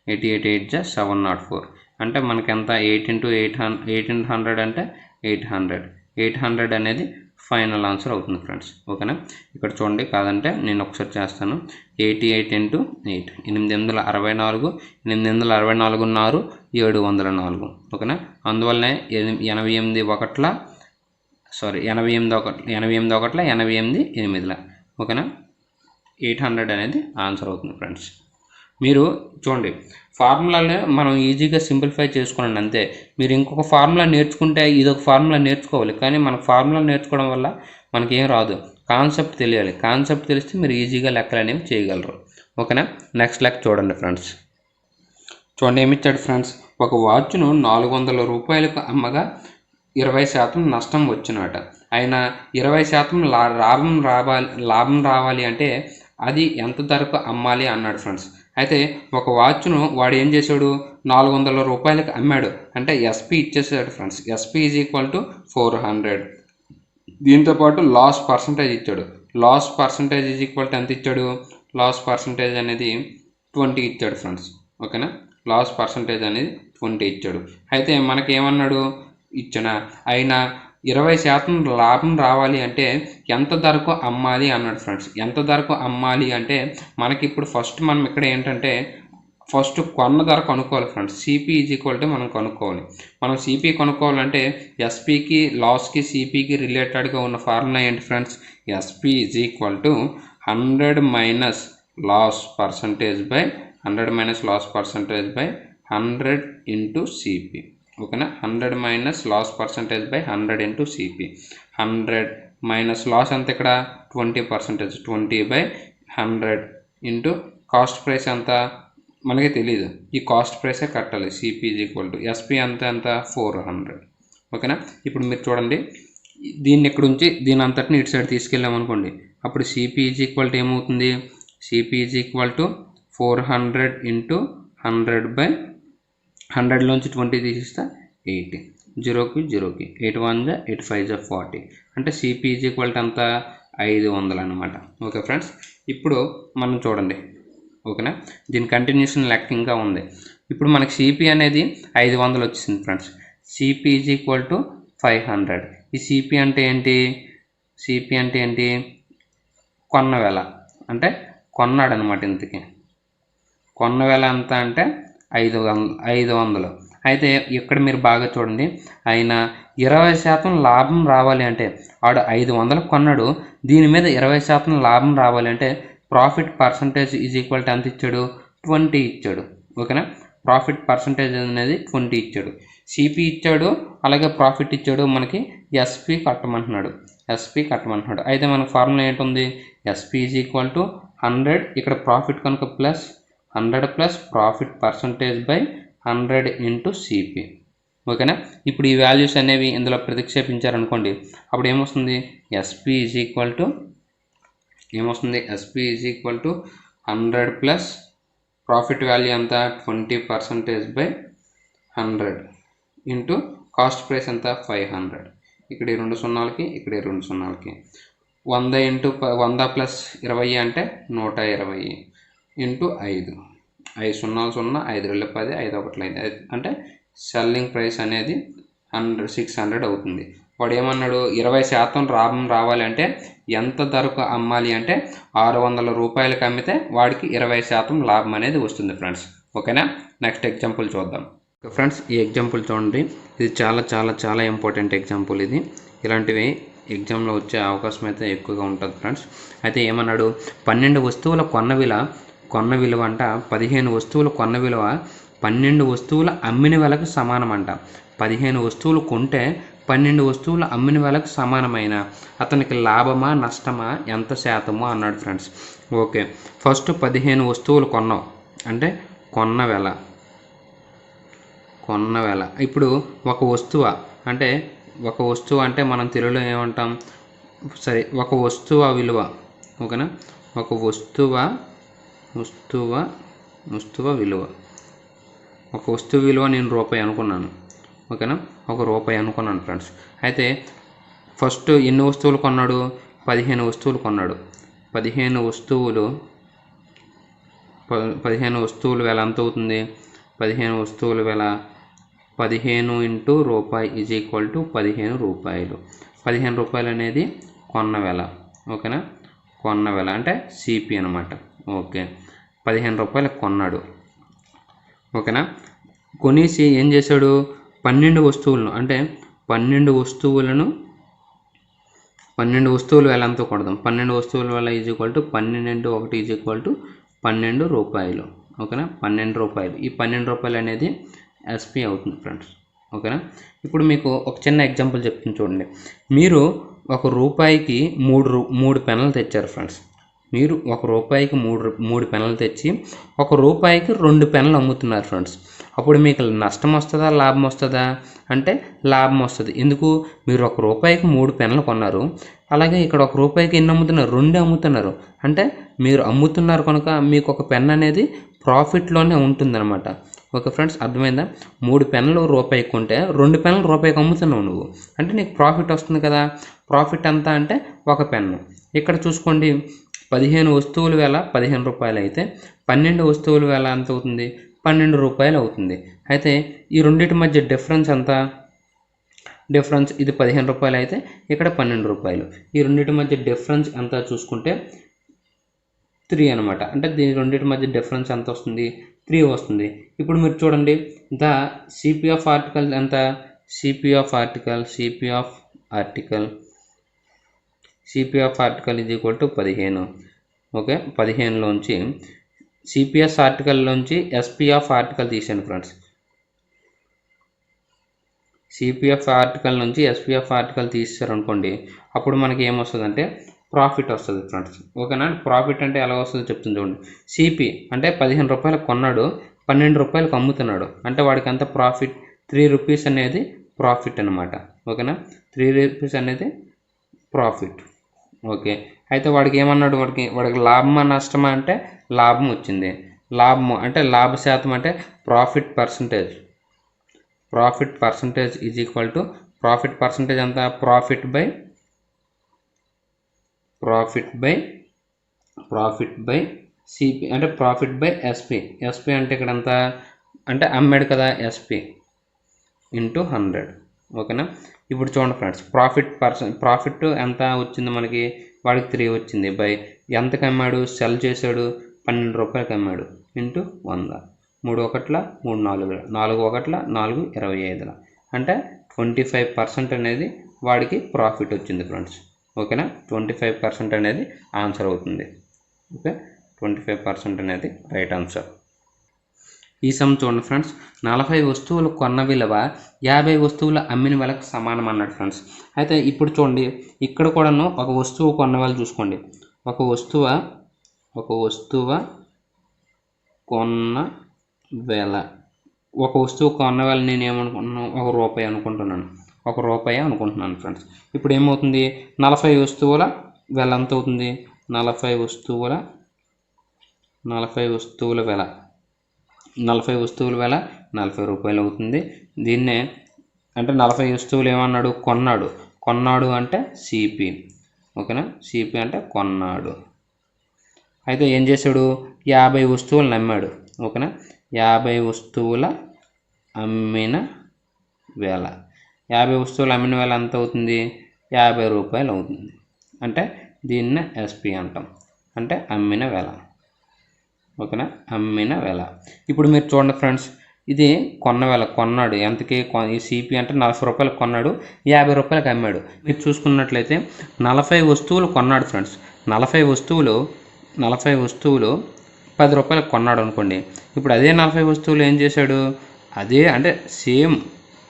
88 8 జా 704 అంటే మనకి ఎంత? 8 ఇంటూ 800 అంటే 800 అనేది ఫైనల్ ఆన్సర్ అవుతుంది ఫ్రెండ్స్. ఓకేనా, ఇక్కడ చూడండి, కాదంటే నేను ఒకసారి చేస్తాను. 88 ఇంటూ 8 864, 864 704. ఓకేనా, అందువల్లనే 88 1 8. ఓకేనా, 800 అనేది ఆన్సర్ అవుతుంది ఫ్రెండ్స్. మీరు చూడండి, ఫార్ములానే మనం ఈజీగా సింప్లిఫై చేసుకోండి అంతే. మీరు ఇంకొక ఫార్ములా నేర్చుకుంటే ఇదొక ఫార్ములా నేర్చుకోవాలి, కానీ మనకు ఫార్ములా నేర్చుకోవడం వల్ల మనకేం రాదు. కాన్సెప్ట్ తెలియాలి. కాన్సెప్ట్ తెలిస్తే మీరు ఈజీగా లెక్కలు అనేవి చేయగలరు. ఓకేనా, నెక్స్ట్ లెక్క చూడండి ఫ్రెండ్స్. చూడండి ఏమిచ్చాడు ఫ్రెండ్స్? ఒక వాచ్ను 400 రూపాయలకు అమ్మగా 20% నష్టం వచ్చినట. ఆయన 20% లాభం రావాలి అంటే అది ఎంత ధరకు అమ్మాలి అన్నాడు ఫ్రెండ్స్. అయితే ఒక వాచ్ను వాడు ఏం చేశాడు? 400 రూపాయలకు అమ్మాడు అంటే ఎస్పీ ఇచ్చేసాడు friends. SP is equal to 400. దీంతోపాటు లాస్ పర్సంటేజ్ ఇచ్చాడు. Loss percentage is equal to ఎంత ఇచ్చాడు? లాస్ పర్సంటేజ్ అనేది 20 ఇచ్చాడు ఫ్రెండ్స్. ఓకేనా, లాస్ పర్సంటేజ్ అనేది 20 ఇచ్చాడు. అయితే మనకేమన్నాడు? ఆయన 20% లాభం రావాలి అంటే ఎంత ధరకు అమ్మాలి అన్నాడు ఫ్రెండ్స్. ఎంత ధరకు అమ్మాలి అంటే మనకి ఇప్పుడు ఫస్ట్ మనం ఇక్కడ ఏంటంటే ఫస్ట్ కొన్న ధర కనుక్కోవాలి friends. CP is equal to మనం కనుక్కోవాలి. మనం సిపి కనుక్కోవాలంటే ఎస్పీకి లాస్కి సిపికి రిలేటెడ్గా ఉన్న ఫార్ములా ఏంటి friends? SP is equal to 100 minus loss percentage by 100 into CP. ఓకేనా, 100 minus loss percentage by 100 into CP. 100 minus loss ఎంత? ఇక్కడ 20%. 20 బై 100 ఇంటూ కాస్ట్ ప్రైస్ ఎంత మనకి తెలియదు, ఈ కాస్ట్ ప్రైసే కట్టాలి. CP is equal to SP ఎంత 400. ఓకేనా, ఇప్పుడు మీరు చూడండి, దీన్ని ఇక్కడ ఉంచి దీని అంతటిని ఇటు సైడ్ తీసుకెళ్ళామనుకోండి, అప్పుడు సిపి ఈజ్ ఈక్వల్ టు ఏమవుతుంది? CP is equal to 400 into 100 by 100లోంచి 20 తీసిస్తే 80. 0కి 8 1 జా 8 5 జా 40. అంటే సిపి ఈజ్ ఈక్వల్ టు అంత 500 అనమాట. ఓకే ఫ్రెండ్స్, ఇప్పుడు మనం చూడండి. ఓకేనా, దీని కంటిన్యూషన్ లెక్క ఇంకా ఉంది. ఇప్పుడు మనకి సిపి అనేది 500 వచ్చింది friends. CP is equal to 500. ఈ సిపి అంటే ఏంటి? సిపి అంటే ఏంటి? కొన్న వెల అంటే కొన్నాడు అనమాట. ఇంతకీ కొన్న వెల ఎంత అంటే 500. అయితే ఇక్కడ మీరు బాగా చూడండి, ఆయన 20% లాభం రావాలి అంటే వాడు 500 కొన్నాడు, దీని మీద 20% లాభం రావాలి అంటే profit percentage is equal to ఎంత ఇచ్చాడు? 20 ఇచ్చాడు. ఓకేనా, ప్రాఫిట్ పర్సంటేజ్ అనేది 20 ఇచ్చాడు. సిపి ఇచ్చాడు, అలాగే ప్రాఫిట్ ఇచ్చాడు. మనకి ఎస్పీ కట్టమంటున్నాడు. అయితే మనకు ఫార్ములా ఏంటుంది? ఎస్పీ ఈజ్ ఈక్వల్ టు 100, ఇక్కడ ప్రాఫిట్ కనుక plus 100 plus profit percentage by 100 into CP. ఓకేనా. ఇప్పుడు ఈ వాల్యూస్ అనేవి ఇందులో ప్రతిక్షేపించారనుకోండి, అప్పుడు ఏమొస్తుంది? ఎస్పి ఈజ్ ఈక్వల్ టు ఏమొస్తుంది? SP is equal to 100 plus profit value ఎంత? 20% బై 100 ఇంటూ కాస్ట్ ప్రైస్ ఎంత? 500. ఇక్కడ ఈ 2 సున్నాలకి, ఇక్కడ ఈ 2 సున్నాలకి 100 ఇంటూ 100 ప్లస్ 20 అంటే 120 ఇంటూ 5. 5 సున్నాలు 0, 5 2 10, 5 1 5 అంటే సెల్లింగ్ ప్రైస్ అనేది 600 అవుతుంది. వాడు ఏమన్నాడు? 20% లాభం రావాలి అంటే ఎంత ధరకు అమ్మాలి అంటే 600 రూపాయలకి అమ్మితే వాడికి 20% లాభం అనేది వస్తుంది ఫ్రెండ్స్. ఓకేనా. నెక్స్ట్ ఎగ్జాంపుల్ చూద్దాం ఫ్రెండ్స్. ఈ ఎగ్జాంపుల్ చూడండి, ఇది చాలా చాలా చాలా ఇంపార్టెంట్ ఎగ్జాంపుల్. ఇది ఇలాంటివి ఎగ్జామ్లో వచ్చే అవకాశం అయితే ఎక్కువగా ఉంటుంది ఫ్రెండ్స్. అయితే ఏమన్నాడు? 12 వస్తువుల కొన్న విలువ అంట 15 వస్తువుల కొన్న విలువ 12 వస్తువుల అమ్మిన విలకు సమానం అంట. 15 వస్తువులు కొంటే 12 వస్తువులు అమ్మిన విలకు సమానమైన అతనికి లాభమా నష్టమా ఎంత శాతమో అన్నాడు ఫ్రెండ్స్. ఓకే, ఫస్ట్ 15 వస్తువులు కొన్నాం అంటే కొన్న వెల. ఇప్పుడు ఒక వస్తువు అంటే మనం తెలుగులో ఏమంటాం? సరే, ఒక వస్తువు విలువ. ఓకేనా. ఒక వస్తువు విలువ. ఒక వస్తువు విలువ నేను రూపాయి అనుకున్నాను. ఓకేనా. ఒక రూపాయి అనుకున్నాను ఫ్రెండ్స్. అయితే ఫస్ట్ ఎన్ని వస్తువులు కొన్నాడు? 15 వస్తువులు కొన్నాడు. 15 వస్తువుల వెల ఎంత అవుతుంది? 15 వస్తువుల వెల 15 ఇంటూ రూపాయి ఈజ్ ఈక్వల్ టు 15 రూపాయలు. 15 రూపాయలు అనేది కొన్న వెల. ఓకేనా. కొన్న వెల అంటే సిపి అనమాట. ఓకే, 15 రూపాయలు కొన్నాడు. ఓకేనా. కొనేసి ఏం చేశాడు? 12 వస్తువులను అంటే 12 వస్తువుల వెల ఎంతో కొడదాం. 12 వస్తువుల వెల is equal to 12 into 1 is equal to 12 రూపాయలు. ఓకేనా. 12 రూపాయలు. ఈ 12 రూపాయలు అనేది ఎస్పి అవుతుంది ఫ్రెండ్స్. ఓకేనా. ఇప్పుడు మీకు ఒక చిన్న ఎగ్జాంపుల్ చెప్తుంది చూడండి. మీరు ఒక రూపాయికి మూడు పెన్నులు తెచ్చారు ఫ్రెండ్స్. మీరు ఒక రూపాయికి మూడు పెన్నులు తెచ్చి ఒక రూపాయికి 2 పెన్నులు అమ్ముతున్నారు ఫ్రెండ్స్. అప్పుడు మీకు నష్టం వస్తుందా లాభం వస్తుందా అంటే లాభం వస్తుంది. ఎందుకు? మీరు ఒక రూపాయికి 3 పెన్నులు కొన్నారు. అలాగే ఇక్కడ ఒక రూపాయికి ఎన్ని అమ్ముతున్నారు? 2 అమ్ముతున్నారు. అంటే మీరు అమ్ముతున్నారు కనుక మీకు ఒక పెన్ అనేది ప్రాఫిట్లోనే ఉంటుందన్నమాట. ఓకే ఫ్రెండ్స్, అర్థమైందా? 3 పెన్నులు రూపాయికి కొంటే 2 పెన్నులు రూపాయికి అమ్ముతున్నావు నువ్వు, అంటే నీకు ప్రాఫిట్ వస్తుంది కదా. ప్రాఫిట్ ఎంత అంటే ఒక పెన్ను. ఇక్కడ చూసుకోండి, 15 వస్తువుల వెల 15 రూపాయలు అయితే 12 వస్తువుల వెల ఎంత అవుతుంది? 12 రూపాయలు అవుతుంది. అయితే ఈ రెండింటి మధ్య డిఫరెన్స్ ఎంత? డిఫరెన్స్ ఇది 15 రూపాయలు అయితే ఇక్కడ 12 రూపాయలు. ఈ రెండింటి మధ్య డిఫరెన్స్ ఎంత చూసుకుంటే 3 అనమాట. అంటే దీని రెండింటి మధ్య డిఫరెన్స్ ఎంత వస్తుంది? 3 వస్తుంది. ఇప్పుడు మీరు చూడండి, ద సిపి ఆఫ్ ఆర్టికల్ ఎంత? CP of article is equal to 15. Okay, 15లోంచి సిపిఎస్ ఆర్టికల్లోంచి ఎస్పి ఆఫ్ ఆర్టికల్ తీసాను ఫ్రెండ్స్. సిపిఎఫ్ ఆర్టికల్ నుంచి ఎస్పిఎఫ్ ఆర్టికల్ తీసారనుకోండి, అప్పుడు మనకి ఏమొస్తుందంటే ప్రాఫిట్ వస్తుంది ఫ్రెండ్స్. ఓకేనా. ప్రాఫిట్ అంటే ఎలా వస్తుందో చెప్తుంది చూడండి. సిపి అంటే 15 రూపాయలకు కొన్నాడు, 12 రూపాయలకు అమ్ముతున్నాడు. అంటే వాడికి అంత ప్రాఫిట్ 3 రూపీస్ అనేది ప్రాఫిట్ అనమాట. ఓకేనా. 3 రూపీస్ అనేది ప్రాఫిట్. ఓకే, అయితే వాడికి ఏమన్నాడు? వాడికి లాభమా నష్టమా అంటే లాభం వచ్చింది. లాభము అంటే లాభ శాతం అంటే profit percentage is equal to profit percentage ఎంత? ప్రాఫిట్ బై సిపి అంటే ప్రాఫిట్ బై ఎస్పి అంటే ఇక్కడ ఎంత అంటే అమ్మాడు కదా, ఎస్పి ఇంటూ 100. ఓకేనా. ఇప్పుడు చూడండి ఫ్రెండ్స్, ప్రాఫిట్ ఎంత వచ్చింది మనకి? వాడికి 3 వచ్చింది. బై ఎంతకు అమ్మాడు? సెల్ చేశాడు 12 రూపాయలకి అమ్మాడు ఇంటూ 100. 3 1 3 4 4 1 4 25 అంటే 25% అనేది వాడికి ప్రాఫిట్ వచ్చింది ఫ్రెండ్స్. ఓకేనా. 25% అనేది ఆన్సర్ అవుతుంది. ఓకే, 25% అనేది రైట్ ఆన్సర్. ఈ సమ్ చూడండి ఫ్రెండ్స్, 40 వస్తువులు కొన్న విలువ 50 వస్తువుల అమ్మిన విలకు సమానం అన్నాడు ఫ్రెండ్స్. అయితే ఇప్పుడు చూడండి, ఇక్కడ కూడాను ఒక వస్తువు కొన్న విలువ చూసుకోండి. ఒక వస్తువు కొన్న ఒక వస్తువు కొన్న వేళ నేను ఏమనుకుంటున్నాను, ₹1 అనుకుంటున్నాను, ₹1 అనుకుంటున్నాను ఫ్రెండ్స్. ఇప్పుడు ఏమవుతుంది, 40 వస్తువుల వెల ఎంత అవుతుంది, 40 వస్తువుల వెల ₹40 అవుతుంది. దీన్నే అంటే 40 వస్తువులు ఏమన్నాడు, కొన్నాడు అంటే సిపి. ఓకేనా, సిపి అంటే కొన్నాడు. అయితే ఏం చేశాడు, 50 వస్తువులను అమ్మాడు. ఓకేనా, 50 వస్తువుల అమ్మిన వేల 50 వస్తువులు అమ్మిన వేల ఎంత అవుతుంది, ₹50 అవుతుంది. అంటే దీన్నే ఎస్పి అంటాం, అంటే అమ్మిన వేల. ఓకేనా, అమ్మిన వేల. ఇప్పుడు మీరు చూడండి ఫ్రెండ్స్, ఇది కొన్నాడు ఎంతకి, ఈ సిపి అంటే ₹40 కొన్నాడు, ₹50 అమ్మాడు. మీరు చూసుకున్నట్లయితే 40 వస్తువులు కొన్నాడు ఫ్రెండ్స్. 40 వస్తువులు ₹10 కొన్నాడు అనుకోండి. ఇప్పుడు అదే 40 వస్తువులు ఏం చేశాడు, అదే అంటే సేమ్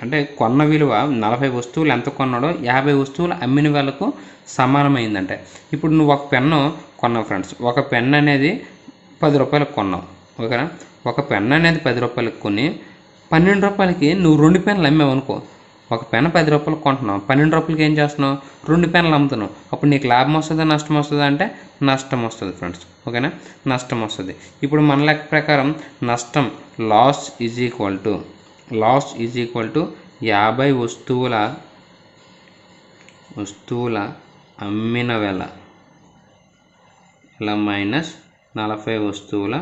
అంటే కొన్న విలువ 40 వస్తువులు ఎంత కొన్నాడో 50 వస్తువులు అమ్మిన వేలకు సమానమైందంటే. ఇప్పుడు నువ్వు ఒక పెన్ను కొన్నావు ఫ్రెండ్స్. ఒక పెన్ అనేది ₹10 కొన్నావు. ఓకేనా, ఒక పెన్ అనేది ₹10 కొని ₹12 నువ్వు 2 పెన్నులు అమ్మావు అనుకో. ఒక పెన్ ₹10 కొంటున్నావు, ₹12 ఏం చేస్తున్నావు, 2 పెన్నులు అమ్ముతున్నావు. అప్పుడు నీకు లాభం వస్తుందా నష్టం వస్తుందా అంటే నష్టం వస్తుంది ఫ్రెండ్స్. ఓకేనా, నష్టం వస్తుంది. ఇప్పుడు మన లెక్క ప్రకారం నష్టం లాస్ ఈజ్ ఈక్వల్ టు 50 వస్తువుల అమ్మిన వేల మైనస్ 40 వస్తువుల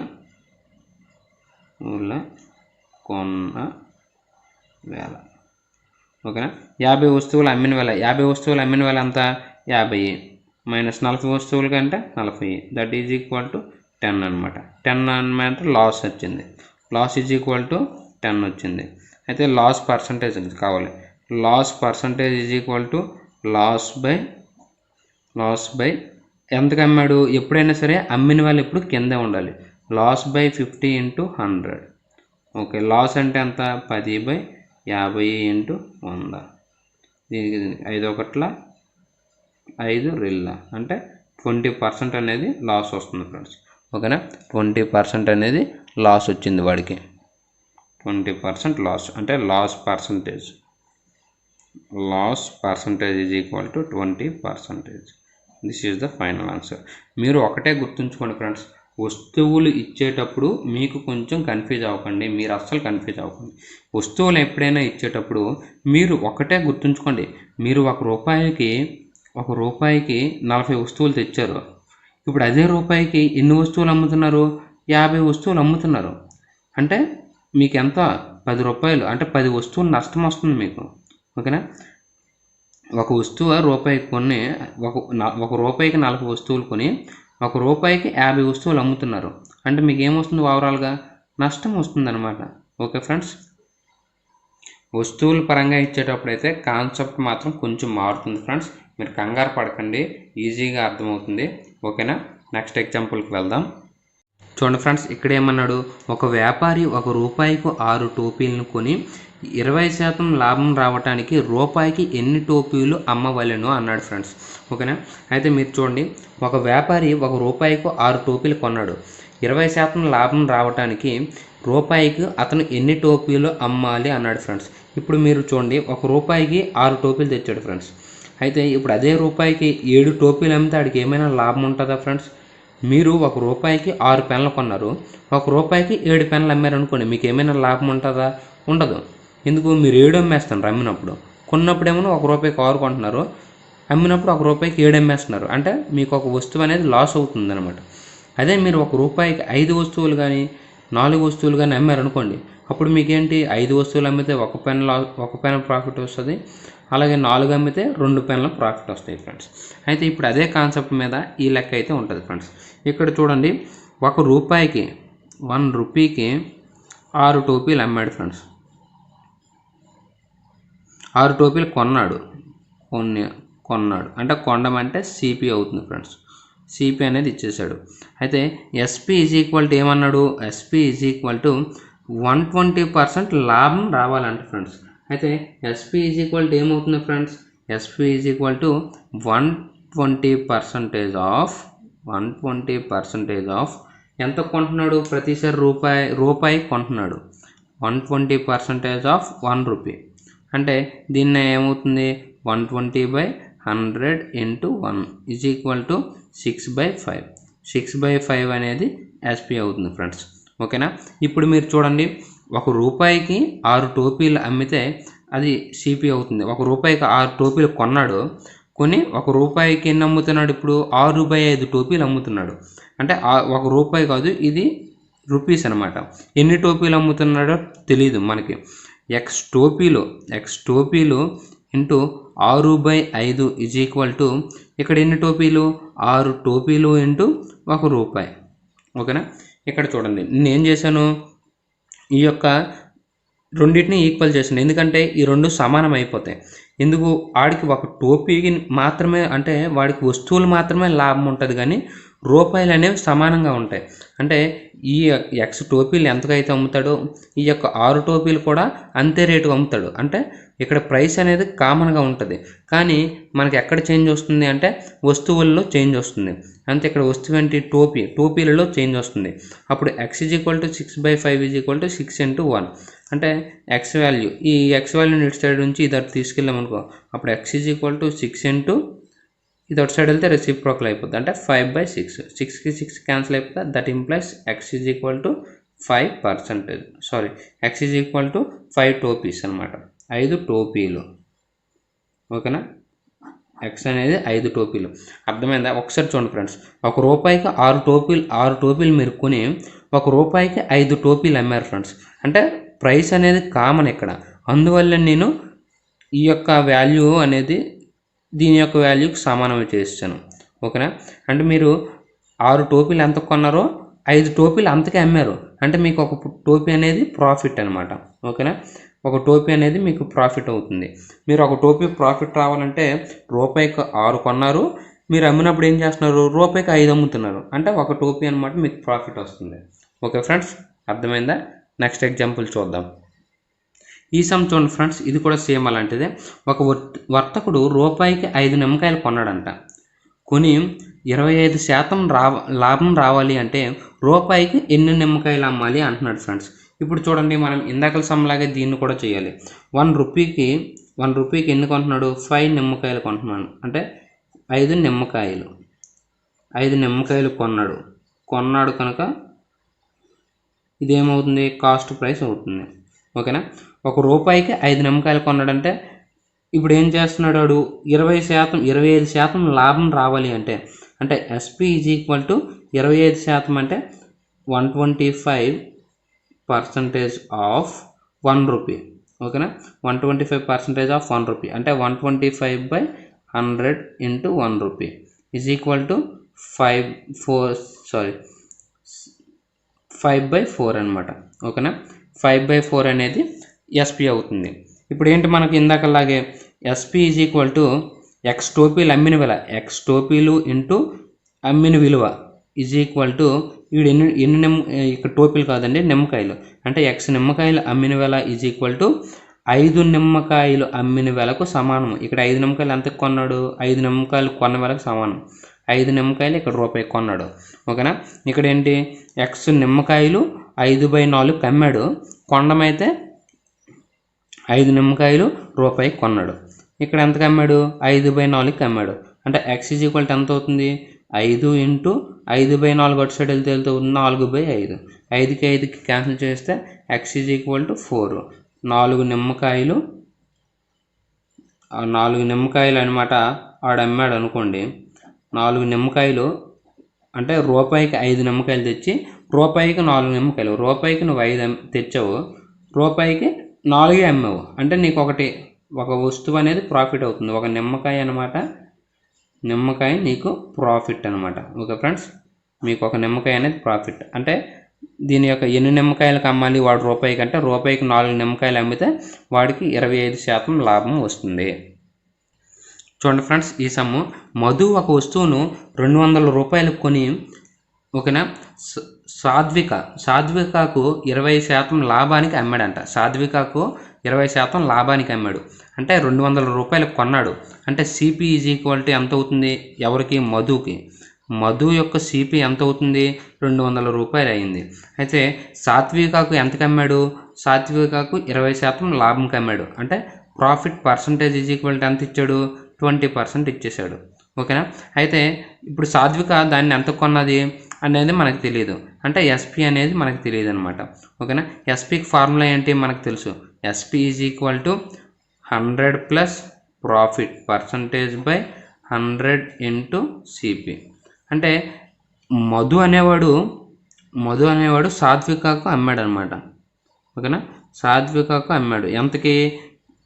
కొన్న వేల. ఓకేనా, 50 వస్తువులు అమ్మిన వేల 50 వస్తువులు అమ్మిన వేల ఎంత, 50 మైనస్ 40 వస్తువులు కంటే 40, దట్ ఈజ్ ఈక్వల్ టు 10 అనమాట. 10 అనమాట లాస్ వచ్చింది. లాస్ ఈజ్ ఈక్వల్ టు 10 వచ్చింది. అయితే లాస్ పర్సంటేజ్ కావాలి. Loss percentage is equal to loss by ఎంతకు అమ్మాడు, ఎప్పుడైనా సరే అమ్మిన వాళ్ళు ఎప్పుడు కిందే ఉండాలి. Loss by 50 × 100. ఓకే, లాస్ అంటే ఎంత, 10/50 × 100. దీనికి 5 1 5 2 అంటే 20% అనేది లాస్ వస్తుంది ఫ్రెండ్స్. ఓకేనా, 20% అనేది లాస్ వచ్చింది వాడికి. 20% లాస్ అంటే loss percentage is equal to 20%. This is the final answer. మీరు ఒకటే గుర్తుంచుకోండి ఫ్రెండ్స్, వస్తువులు ఇచ్చేటప్పుడు మీకు కొంచెం కన్ఫ్యూజ్ అవ్వకండి, మీరు అస్సలు కన్ఫ్యూజ్ అవ్వకండి. వస్తువులు ఎప్పుడైనా ఇచ్చేటప్పుడు మీరు ఒకటే గుర్తుంచుకోండి, మీరు ₹1కి 40 వస్తువులు తెచ్చారు. ఇప్పుడు అదే రూపాయికి ఎన్ని వస్తువులు అమ్ముతున్నారు, 50 వస్తువులు అమ్ముతున్నారు. అంటే మీకు ఎంత, ₹10 అంటే 10 వస్తువులు నష్టం వస్తుంది మీకు. ఓకేనా, ఒక వస్తువు ₹1 కొని ₹1కి 40 వస్తువులు కొని ₹1కి 50 వస్తువులు అమ్ముతున్నారు. అంటే మీకు ఏమొస్తుంది, ఓవరాల్గా నష్టం వస్తుంది అనమాట. ఓకే ఫ్రెండ్స్, వస్తువుల పరంగా ఇచ్చేటప్పుడు అయితే కాన్సెప్ట్ మాత్రం కొంచెం మారుతుంది ఫ్రెండ్స్. మీరు కంగారు పడకండి, ఈజీగా అర్థమవుతుంది. ఓకేనా, నెక్స్ట్ ఎగ్జాంపుల్కి వెళ్దాం. చూడండి ఫ్రెండ్స్, ఇక్కడ ఏమన్నాడు, ఒక వ్యాపారి ₹1కు 6 టోపీలను కొని 20% లాభం రావడానికి ₹1కి ఎన్ని టోపీలు అమ్మవలెను అన్నాడు ఫ్రెండ్స్. ఓకేనా, అయితే మీరు చూడండి, ఒక వ్యాపారి ₹1కు 6 టోపీలు కొన్నాడు. 20% లాభం రావడానికి ₹1కి అతను ఎన్ని టోపీలు అమ్మాలి అన్నాడు ఫ్రెండ్స్. ఇప్పుడు మీరు చూడండి, ₹1కి 6 టోపీలు తెచ్చాడు ఫ్రెండ్స్. అయితే ఇప్పుడు అదే ₹1కి 7 టోపీలు అమ్మితే ఆడికి ఏమైనా లాభం ఉంటుందా ఫ్రెండ్స్? మీరు ₹1కి 6 పెన్నులు కొన్నారు, ₹1కి 7 పెన్నులు అమ్మారు అనుకోండి, మీకు ఏమైనా లాభం ఉంటుందా? ఉండదు. ఎందుకు, మీరు 7 అమ్మేస్తున్నారు అమ్మినప్పుడు. కొన్నప్పుడేమో ₹1కి 6 కొంటున్నారు, అమ్మినప్పుడు ₹1కి 7 అమ్మేస్తున్నారు. అంటే మీకు ఒక వస్తువు అనేది లాస్ అవుతుంది అనమాట. అదే మీరు ₹1కి 5 వస్తువులు కానీ 4 వస్తువులు కానీ అమ్మారనుకోండి, అప్పుడు మీకేంటి, 5 వస్తువులు అమ్మితే ఒక పెన్ ప్రాఫిట్ వస్తుంది, అలాగే 4 అమ్మితే 2 పెన్నుల ప్రాఫిట్ వస్తాయి ఫ్రెండ్స్. అయితే ఇప్పుడు అదే కాన్సెప్ట్ మీద ఈ లెక్క అయితే ఉంటుంది ఫ్రెండ్స్. ఇక్కడ చూడండి, ₹1కి 6 టోపీలు అమ్మాడు ఫ్రెండ్స్. 6 టోపీలు కొన్నాడు అంటే కొనడం సిపి అవుతుంది ఫ్రెండ్స్. సిపి అనేది ఇచ్చేసాడు. అయితే ఎస్పి ఈజ్ ఈక్వల్ టు ఏమన్నాడు, ఎస్పి ఈజ్ ఈక్వల్ టు 120% లాభం రావాలంటే ఫ్రెండ్స్. అయితే ఎస్పి ఈజ్ ఈక్వల్ టు ఏమవుతుంది friends, SP is equal to 120% of ఎంత కొంటున్నాడు, ప్రతిసారి రూపాయి కొంటున్నాడు. 120% ఆఫ్ 1 రూపీ. అంటే దీన్ని ఏమవుతుంది 120/100 into 1 ఈజ్ ఈక్వల్ టు 6/5. 6/5 అనేది ఎస్పీ అవుతుంది ఫ్రెండ్స్. ఓకేనా. ఇప్పుడు మీరు చూడండి, ₹1కి 6 టోపీలు అమ్మితే అది సిపి అవుతుంది. ₹1కి 6 టోపీలు కొన్నాడు, కొని ₹1కి ఎన్ని అమ్ముతున్నాడు, ఇప్పుడు 6/5 టోపీలు అమ్ముతున్నాడు. అంటే ₹1 కాదు, ఇది రూపీస్ అనమాట. ఎన్ని టోపీలు అమ్ముతున్నాడో తెలియదు మనకి. ఎక్స్ టోపీలు ఇంటూ 6/5 ఈజ్ ఈక్వల్ టు ఇక్కడ ఎన్ని టోపీలు, 6 టోపీలు ఇంటూ ₹1. ఓకేనా. ఇక్కడ చూడండి, నేను ఏం చేశాను, ఈ యొక్క రెండింటిని ఈక్వల్ చేశాను. ఎందుకంటే ఈ రెండు సమానం అయిపోతాయి. ఎందుకు, వాడికి ఒక టోపీకి మాత్రమే, అంటే వాడికి వస్తువులు మాత్రమే లాభం ఉంటుంది, కానీ రూపాయలు అనేవి సమానంగా ఉంటాయి. అంటే ఈ ఎక్స్ టోపీలు ఎంతకైతే అమ్ముతాడో ఈ యొక్క 6 టోపీలు కూడా అంతే రేటుకు అమ్ముతాడు. అంటే ఇక్కడ ప్రైస్ అనేది కామన్గా ఉంటుంది, కానీ మనకి ఎక్కడ చేంజ్ వస్తుంది అంటే వస్తువుల్లో చేంజ్ వస్తుంది. అంతే, ఇక్కడ వస్తువు ఏంటి, టోపీలలో చేంజ్ వస్తుంది. అప్పుడు x is equal to 6/5 is equal to 6 into 1. అంటే ఎక్స్ వాల్యూ, ఈ ఎక్స్ వాల్యూని ఇటు సైడ్ నుంచి ఇది అటు తీసుకెళ్ళామనుకో, అప్పుడు x is equal to 6 into ఇది అటు సైడ్ వెళ్తే రెసిప్రోకల్ అయిపోతుంది. అంటే 5/6, 6కి 6 క్యాన్సిల్ అయిపోతుంది. That implies x is equal to 5%. x is equal to 5 టోపీస్ అనమాట, 5 టోపీలు. ఓకేనా. ఎక్స్ అనేది 5 టోపీలు. అర్థమైందా. ఒకసారి చూడండి ఫ్రెండ్స్, ₹1కి 6 టోపీలు మీరు కొని ₹1కి 5 టోపీలు అమ్మారు ఫ్రెండ్స్. అంటే ప్రైస్ అనేది కామన్ ఇక్కడ, అందువల్ల నేను ఈ యొక్క వాల్యూ అనేది దీని యొక్క వాల్యూకి సమానమే చేస్తాను. ఓకేనా. అంటే మీరు 6 టోపీలు ఎంత కొన్నారో 5 టోపీలు అంతకే అమ్మారు, అంటే మీకు ఒక టోపీ అనేది ప్రాఫిట్ అనమాట. ఓకేనా. ఒక టోపీ అనేది మీకు ప్రాఫిట్ అవుతుంది. మీరు ఒక టోపీ ప్రాఫిట్ రావాలంటే ₹1కి 6 కొన్నారు, మీరు అమ్మినప్పుడు ఏం చేస్తున్నారు, ₹1కి 5 అమ్ముతున్నారు, అంటే ఒక టోపీ అనమాట మీకు ప్రాఫిట్ వస్తుంది. ఓకే ఫ్రెండ్స్, అర్థమైందా. నెక్స్ట్ ఎగ్జాంపుల్ చూద్దాం. ఈ సమ్ చూడండి ఫ్రెండ్స్, ఇది కూడా సేమ్ అలాంటిదే. ఒక వర్తకుడు ₹1కి 5 నిమ్మకాయలు కొన్నాడంట. కొని 25% లాభం రావాలి అంటే ₹1కి ఎన్ని నిమ్మకాయలు అమ్మాలి అంటున్నాడు ఫ్రెండ్స్. ఇప్పుడు చూడండి, మనం ఇందాకల సమ్లాగే దీన్ని కూడా చేయాలి. 1 రూపీకి ఎన్ని కొంటున్నాడు, 5 నిమ్మకాయలు కొంటున్నాడు. అంటే 5 నిమ్మకాయలు కొన్నాడు కనుక ఇదేమవుతుంది, కాస్ట్ ప్రైస్ అవుతుంది. ఓకేనా. ₹1కి 5 నిమ్మకాయలు కొన్నాడంటే ఇప్పుడు ఏం చేస్తున్నాడు, వాడు 25% లాభం రావాలి అంటే ఎస్పీ ఈజ్ ఈక్వల్ టు 25% అంటే 125% ఆఫ్ 1 రూపీ. ఓకేనా. 125% ఆఫ్ 1 రూపీ అంటే 125/100 into 1 rupee is equal to 5/4 అనమాట. ఓకేనా. 5/4 అనేది ఎస్పీ అవుతుంది. ఇప్పుడు ఏంటి, మనకి ఇందాకలాగే SP is equal to X టోపీలు అమ్మిన విలువ, ఎక్స్ టోపీలు ఇంటూ అమ్మిన విలువ ఈజ్ ఈక్వల్ టు వీడు ఎన్ని ఇక్కడ టోపీలు కాదండి, నిమ్మకాయలు. అంటే ఎక్స్ నిమ్మకాయలు అమ్మిన వేల ఈజ్ ఈక్వల్ టు 5 నిమ్మకాయలు అమ్మిన వేలకు సమానం. ఇక్కడ 5 నిమ్మకాయలు ఎంత కొన్నాడు, 5 నిమ్మకాయలు కొన్న వేలకు సమానం. 5 నిమ్మకాయలు ఇక్కడ ₹1 కొన్నాడు. ఓకేనా. ఇక్కడ ఏంటి, ఎక్స్ నిమ్మకాయలు 5/4 అమ్మాడు, కొనడమైతే 5 నిమ్మకాయలు ₹1 కొన్నాడు. ఇక్కడ ఎంతకు అమ్మాడు, 5/4 అమ్మాడు. అంటే ఎక్స్ ఈజ్ ఈక్వల్ టు ఎంత అవుతుంది, 5 into 5/4 అటు సైడ్ వెళ్తే 4/5. 5కి 5కి క్యాన్సిల్ చేస్తే ఎక్స్ ఈజ్ ఈక్వల్ టు 4. 4 నిమ్మకాయలు అనమాట ఆడు అమ్మాడు అనుకోండి. 4 నిమ్మకాయలు అంటే ₹1కి 5 నిమ్మకాయలు తెచ్చి ₹1కి 4 నిమ్మకాయలు, ₹1కి నువ్వు 5 తెచ్చావు, ₹1కి 4 అమ్మావు. అంటే నీకు ఒక వస్తువు అనేది ప్రాఫిట్ అవుతుంది. ఒక నిమ్మకాయ అనమాట, నిమ్మకాయ నీకు ప్రాఫిట్ అనమాట. ఓకే ఫ్రెండ్స్, మీకు ఒక నిమ్మకాయ అనేది ప్రాఫిట్. అంటే దీని యొక్క ఎన్ని నిమ్మకాయలకు అమ్మాలి వాడు ₹1కి అంటే ₹1కి 4 నిమ్మకాయలు అమ్మితే వాడికి 25% లాభం వస్తుంది. చూడండి ఫ్రెండ్స్, ఈ సమ్ము మధు ఒక వస్తువును ₹200 కొని, ఓకేనా, సాధ్వికకు 20% లాభానికి అమ్మాడంట. సాధ్వికకు 20% లాభానికి అమ్మాడు అంటే ₹200 కొన్నాడు. అంటే సిపి ఈజ్ ఈక్వల్ టు ఎంత అవుతుంది, ఎవరికి, మధుకి. మధు యొక్క సిపి ఎంత అవుతుంది, ₹200 అయింది. అయితే సాత్వికకు ఎంతకు అమ్మాడు, సాత్వికకు 20% లాభంకి అమ్మాడు. అంటే profit percentage is equal to ఎంత ఇచ్చాడు, 20% ఇచ్చేసాడు. ఓకేనా. అయితే ఇప్పుడు సాత్విక దాన్ని ఎంత కొన్నది అనేది మనకు తెలియదు, అంటే ఎస్పీ అనేది మనకు తెలియదు అనమాట. ఓకేనా. ఎస్పీకి ఫార్ములా ఏంటి మనకు తెలుసు, SP is equal to 100 plus profit percentage by 100 into CP. అంటే మధు అనేవాడు సాత్వికకు అమ్మాడు అనమాట. ఓకేనా. సాత్వికకు అమ్మాడు ఎంతకి,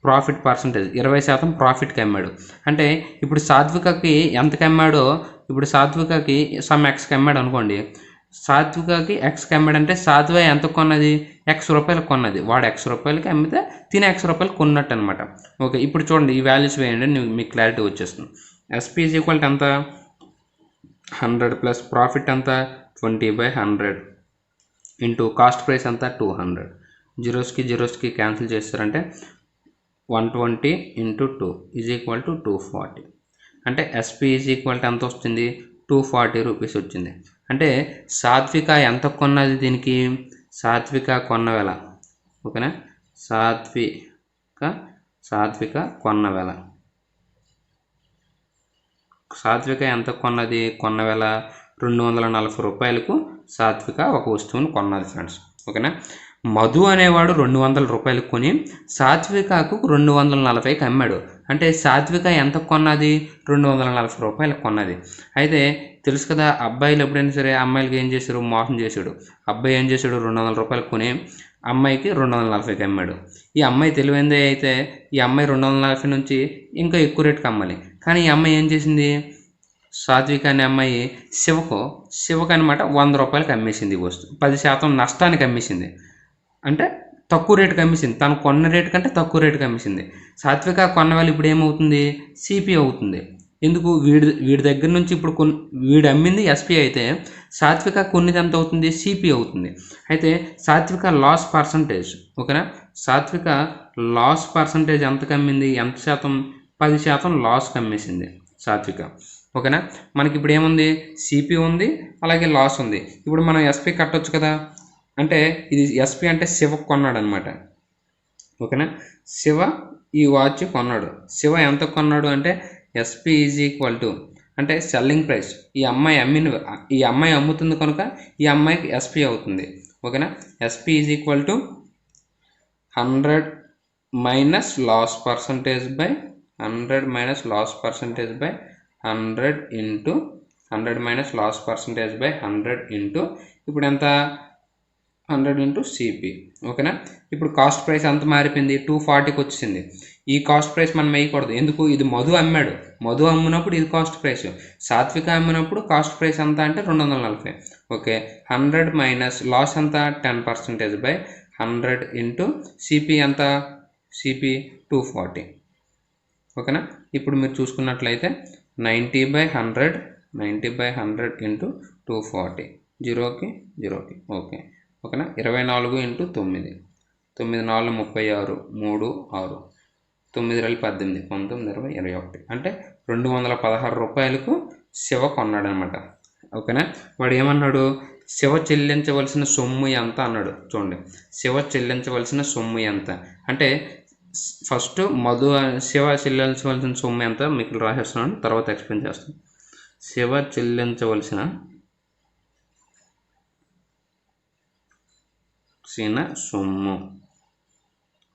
ప్రాఫిట్ పర్సంటేజ్ 20% ప్రాఫిట్కి అమ్మాడు. అంటే ఇప్పుడు సాత్వికకి ఎంతకి అమ్మాడో, ఇప్పుడు సాత్వికకి సమ్ ఎక్స్కి అమ్మాడు అనుకోండి, సాత్వికకి ఎక్స్కి అమ్మాడంటే సాత్విక ఎంత కొన్నది, ఎక్స్ రూపాయలకు కొన్నది, వాడు ఎక్స్ రూపాయలకి అమ్మితే తినే ఎక్స్ రూపాయలు కొన్నట్టు అనమాట. ఓకే. ఇప్పుడు చూడండి ఈ వాల్యూస్ వేయండి, మీకు క్లారిటీ వచ్చేస్తుంది. ఎస్పీ ఈజ్ ఈక్వల్ టు ఎంత, 100 ప్లస్ ప్రాఫిట్ ఎంత 20/100 ఇంటూ కాస్ట్ ప్రైస్ ఎంత 200. జీరోస్కి క్యాన్సిల్ చేస్తారంటే 120 ఇంటూ 2 ఈజ్ ఈక్వల్ టు 240. అంటే ఎస్పీ ఈజ్ ఈక్వల్ టు ఎంత వస్తుంది, 240 రూపీస్ వచ్చింది. అంటే సాత్విక ఎంత కొన్నది దీనికి, సాత్విక కొన్న వెల. ఓకేనా. సాత్విక కొన్న వెల, సాత్విక ఎంత కొన్నది, కొన్న వెల 240 రూపాయలకు సాత్విక ఒక వస్తువును కొన్నది ఫ్రెండ్స్. ఓకేనా. మధు అనేవాడు 200 రూపాయలకు కొని సాత్వికకు 240కి అమ్మాడు. అంటే సాత్విక ఎంత కొన్నది, 240 రూపాయలకు కొన్నది. అయితే తెలుసు కదా, అబ్బాయిలు ఎప్పుడైనా సరే అమ్మాయిలకి ఏం చేశారు, మోసం చేశాడు. అబ్బాయి ఏం చేశాడు, 200 రూపాయలకు కొని అమ్మాయికి 240కి అమ్మాడు. ఈ అమ్మాయి తెలివైందే, అయితే ఈ అమ్మాయి 240 నుంచి ఇంకా ఎక్కువ రేటుకి అమ్మాలి. కానీ ఈ అమ్మాయి ఏం చేసింది, సాత్విక అనే అమ్మాయి శివకు అనమాట 100 రూపాయలకి అమ్మేసింది ఈ వస్తువు, 10% నష్టానికి అమ్మేసింది. అంటే తక్కువ రేటుకి అమ్మేసింది, తను కొన్న రేటు కంటే తక్కువ రేటుకి అమ్మేసింది. సాత్విక కొన్న వాళ్ళు ఇప్పుడు ఏమవుతుంది, సిపి అవుతుంది. ఎందుకు, వీడి దగ్గర నుంచి ఇప్పుడు వీడు అమ్మింది ఎస్పీ అయితే సాత్విక కొన్నిది ఎంత అవుతుంది, సిపి అవుతుంది. అయితే సాత్విక లాస్ పర్సంటేజ్. ఓకేనా. సాత్విక లాస్ పర్సంటేజ్ ఎంతకు అమ్మింది, ఎంత శాతం, 10% లాస్కి అమ్మేసింది సాత్విక. ఓకేనా. మనకి ఇప్పుడు ఏముంది, సిపి ఉంది, అలాగే లాస్ ఉంది. ఇప్పుడు మనం ఎస్పీ కట్టొచ్చు కదా, అంటే ఇది ఎస్పీ అంటే శివ కొన్నాడు అనమాట. ఓకేనా. శివ ఈ వాచ్ కొన్నాడు. శివ ఎంత కొన్నాడు అంటే ఎస్పీ ఈజ్ ఈక్వల్ టు, అంటే సెల్లింగ్ ప్రైస్, ఈ అమ్మాయి అమ్ముతుంది కనుక ఈ అమ్మాయికి ఎస్పీ అవుతుంది. ఓకేనా. SP is equal to 100 minus loss percentage by 100 minus loss percentage by 100 into 100 minus loss percentage by 100 into ఇప్పుడు ఎంత, 100 ఇంటూ సిపి. ఓకేనా. ఇప్పుడు కాస్ట్ ప్రైస్ ఎంత మారిపోయింది, 240కి వచ్చింది. ఈ కాస్ట్ ప్రైస్ మనం వేయకూడదు, ఎందుకు, ఇది మధు అమ్మాడు, మధు అమ్మినప్పుడు ఇది కాస్ట్ ప్రైస్, సాత్విక అమ్మినప్పుడు కాస్ట్ ప్రైస్ ఎంత అంటే 240. ఓకే. 100 మైనస్ లాస్ ఎంత 10% బై 100 ఇంటూ సిపి ఎంత, సిపి 240. ఓకేనా. ఇప్పుడు మీరు చూసుకున్నట్లయితే 90/100 ఇంటూ 240, జీరోకి. ఓకే. ఓకేనా. 24 ఇంటూ 9, 9 4 36, 3 6, 9 18, 19 20 21, అంటే 216 రూపాయలకు శివ కొన్నాడు అనమాట. ఓకేనా. వాడు ఏమన్నాడు, శివ చెల్లించవలసిన సొమ్ము ఎంత అన్నాడు. చూడండి, శివ చెల్లించవలసిన సొమ్ము ఎంత అంటే, ఫస్ట్ శివ చెల్లించవలసిన సొమ్ము ఎంత మీకు రాసేస్తున్నాను, తర్వాత ఎక్స్ప్లెయిన్ చేస్తాను. శివ చెల్లించవలసిన సొమ్ము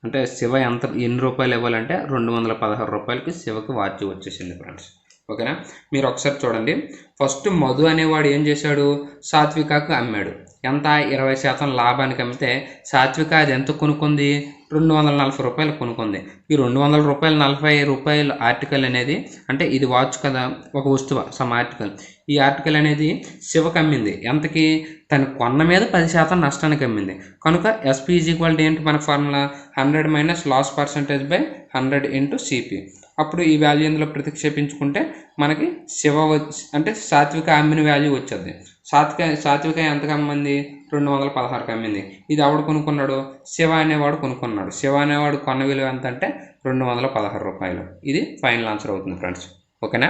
అంటే శివ ఎన్ని రూపాయలు ఇవ్వాలంటే 216 రూపాయలకి శివకి వాచ్ వచ్చేసింది ఫ్రెండ్స్. ఓకేనా. మీరు ఒకసారి చూడండి, ఫస్ట్ మధు అనేవాడు ఏం చేశాడు, సాత్వికకు అమ్మాడు. ఎంత, 20% లాభానికి అమ్మితే సాత్విక అది ఎంత కొనుక్కుంది, 240 రూపాయలు కొనుక్కుంది. ఈ 240 రూపాయలు ఆర్టికల్ అనేది, అంటే ఇది వాచ్ కదా, ఒక వస్తువు, సమ్ ఆర్టికల్. ఈ ఆర్టికల్ అనేది శివకు అమ్మింది ఎంతకి, తను కొన్న మీద 10% నష్టానికి అమ్మింది. కనుక ఎస్పీ ఈజ్ ఈక్వల్ టు ఏంటి మన formula, 100 minus loss percentage by 100 into CP. అప్పుడు ఈ వాల్యూ ఇందులో ప్రతిక్షేపించుకుంటే మనకి శివ అంటే సాత్విక అమ్మిన వాల్యూ వచ్చేది. సాత్విక ఎంతకు అమ్మింది, 216కి అమ్మింది. ఇది ఎవడు కొనుక్కున్నాడు, శివ అనేవాడు కొనుక్కున్నాడు. శివ అనేవాడు కొన్న విలువ ఎంత అంటే 216 రూపాయలు. ఇది ఫైనల్ ఆన్సర్ అవుతుంది ఫ్రెండ్స్. ఓకేనా.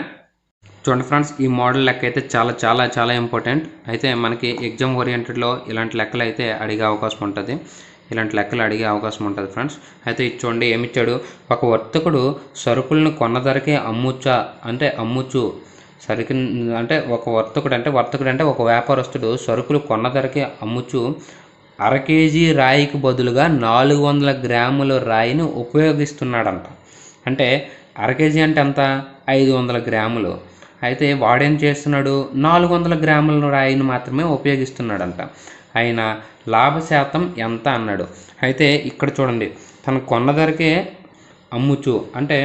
చూడండి ఫ్రెండ్స్, ఈ మోడల్ లెక్క అయితే చాలా చాలా చాలా ఇంపార్టెంట్. అయితే మనకి ఎగ్జామ్ ఓరియంటెడ్లో ఇలాంటి లెక్కలు అయితే అడిగే అవకాశం ఉంటుంది. ఇలాంటి లెక్కలు అడిగే అవకాశం ఉంటుంది ఫ్రెండ్స్. అయితే ఇది చూడండి ఏమిచ్చాడు, ఒక వర్తకుడు సరుకులను కొన్న ధరకే అమ్ముచు సరికి అంటే వర్తకుడు అంటే ఒక వ్యాపారస్తుడు సరుకులు కొన్న ధరకే అమ్ముచు 1/2 కేజీ రాయికి బదులుగా 400 గ్రాముల రాయిని ఉపయోగిస్తున్నాడంట. అంటే 1/2 కేజీ అంటే ఎంత, 500 గ్రాములు. అయితే వాడేం చేస్తున్నాడు, 400 గ్రాముల రాయిని మాత్రమే ఉపయోగిస్తున్నాడంట. అయినా లాభ శాతం ఎంత అన్నాడు. అయితే ఇక్కడ చూడండి, తను కొన్న ధరకే అమ్ముచు అంటే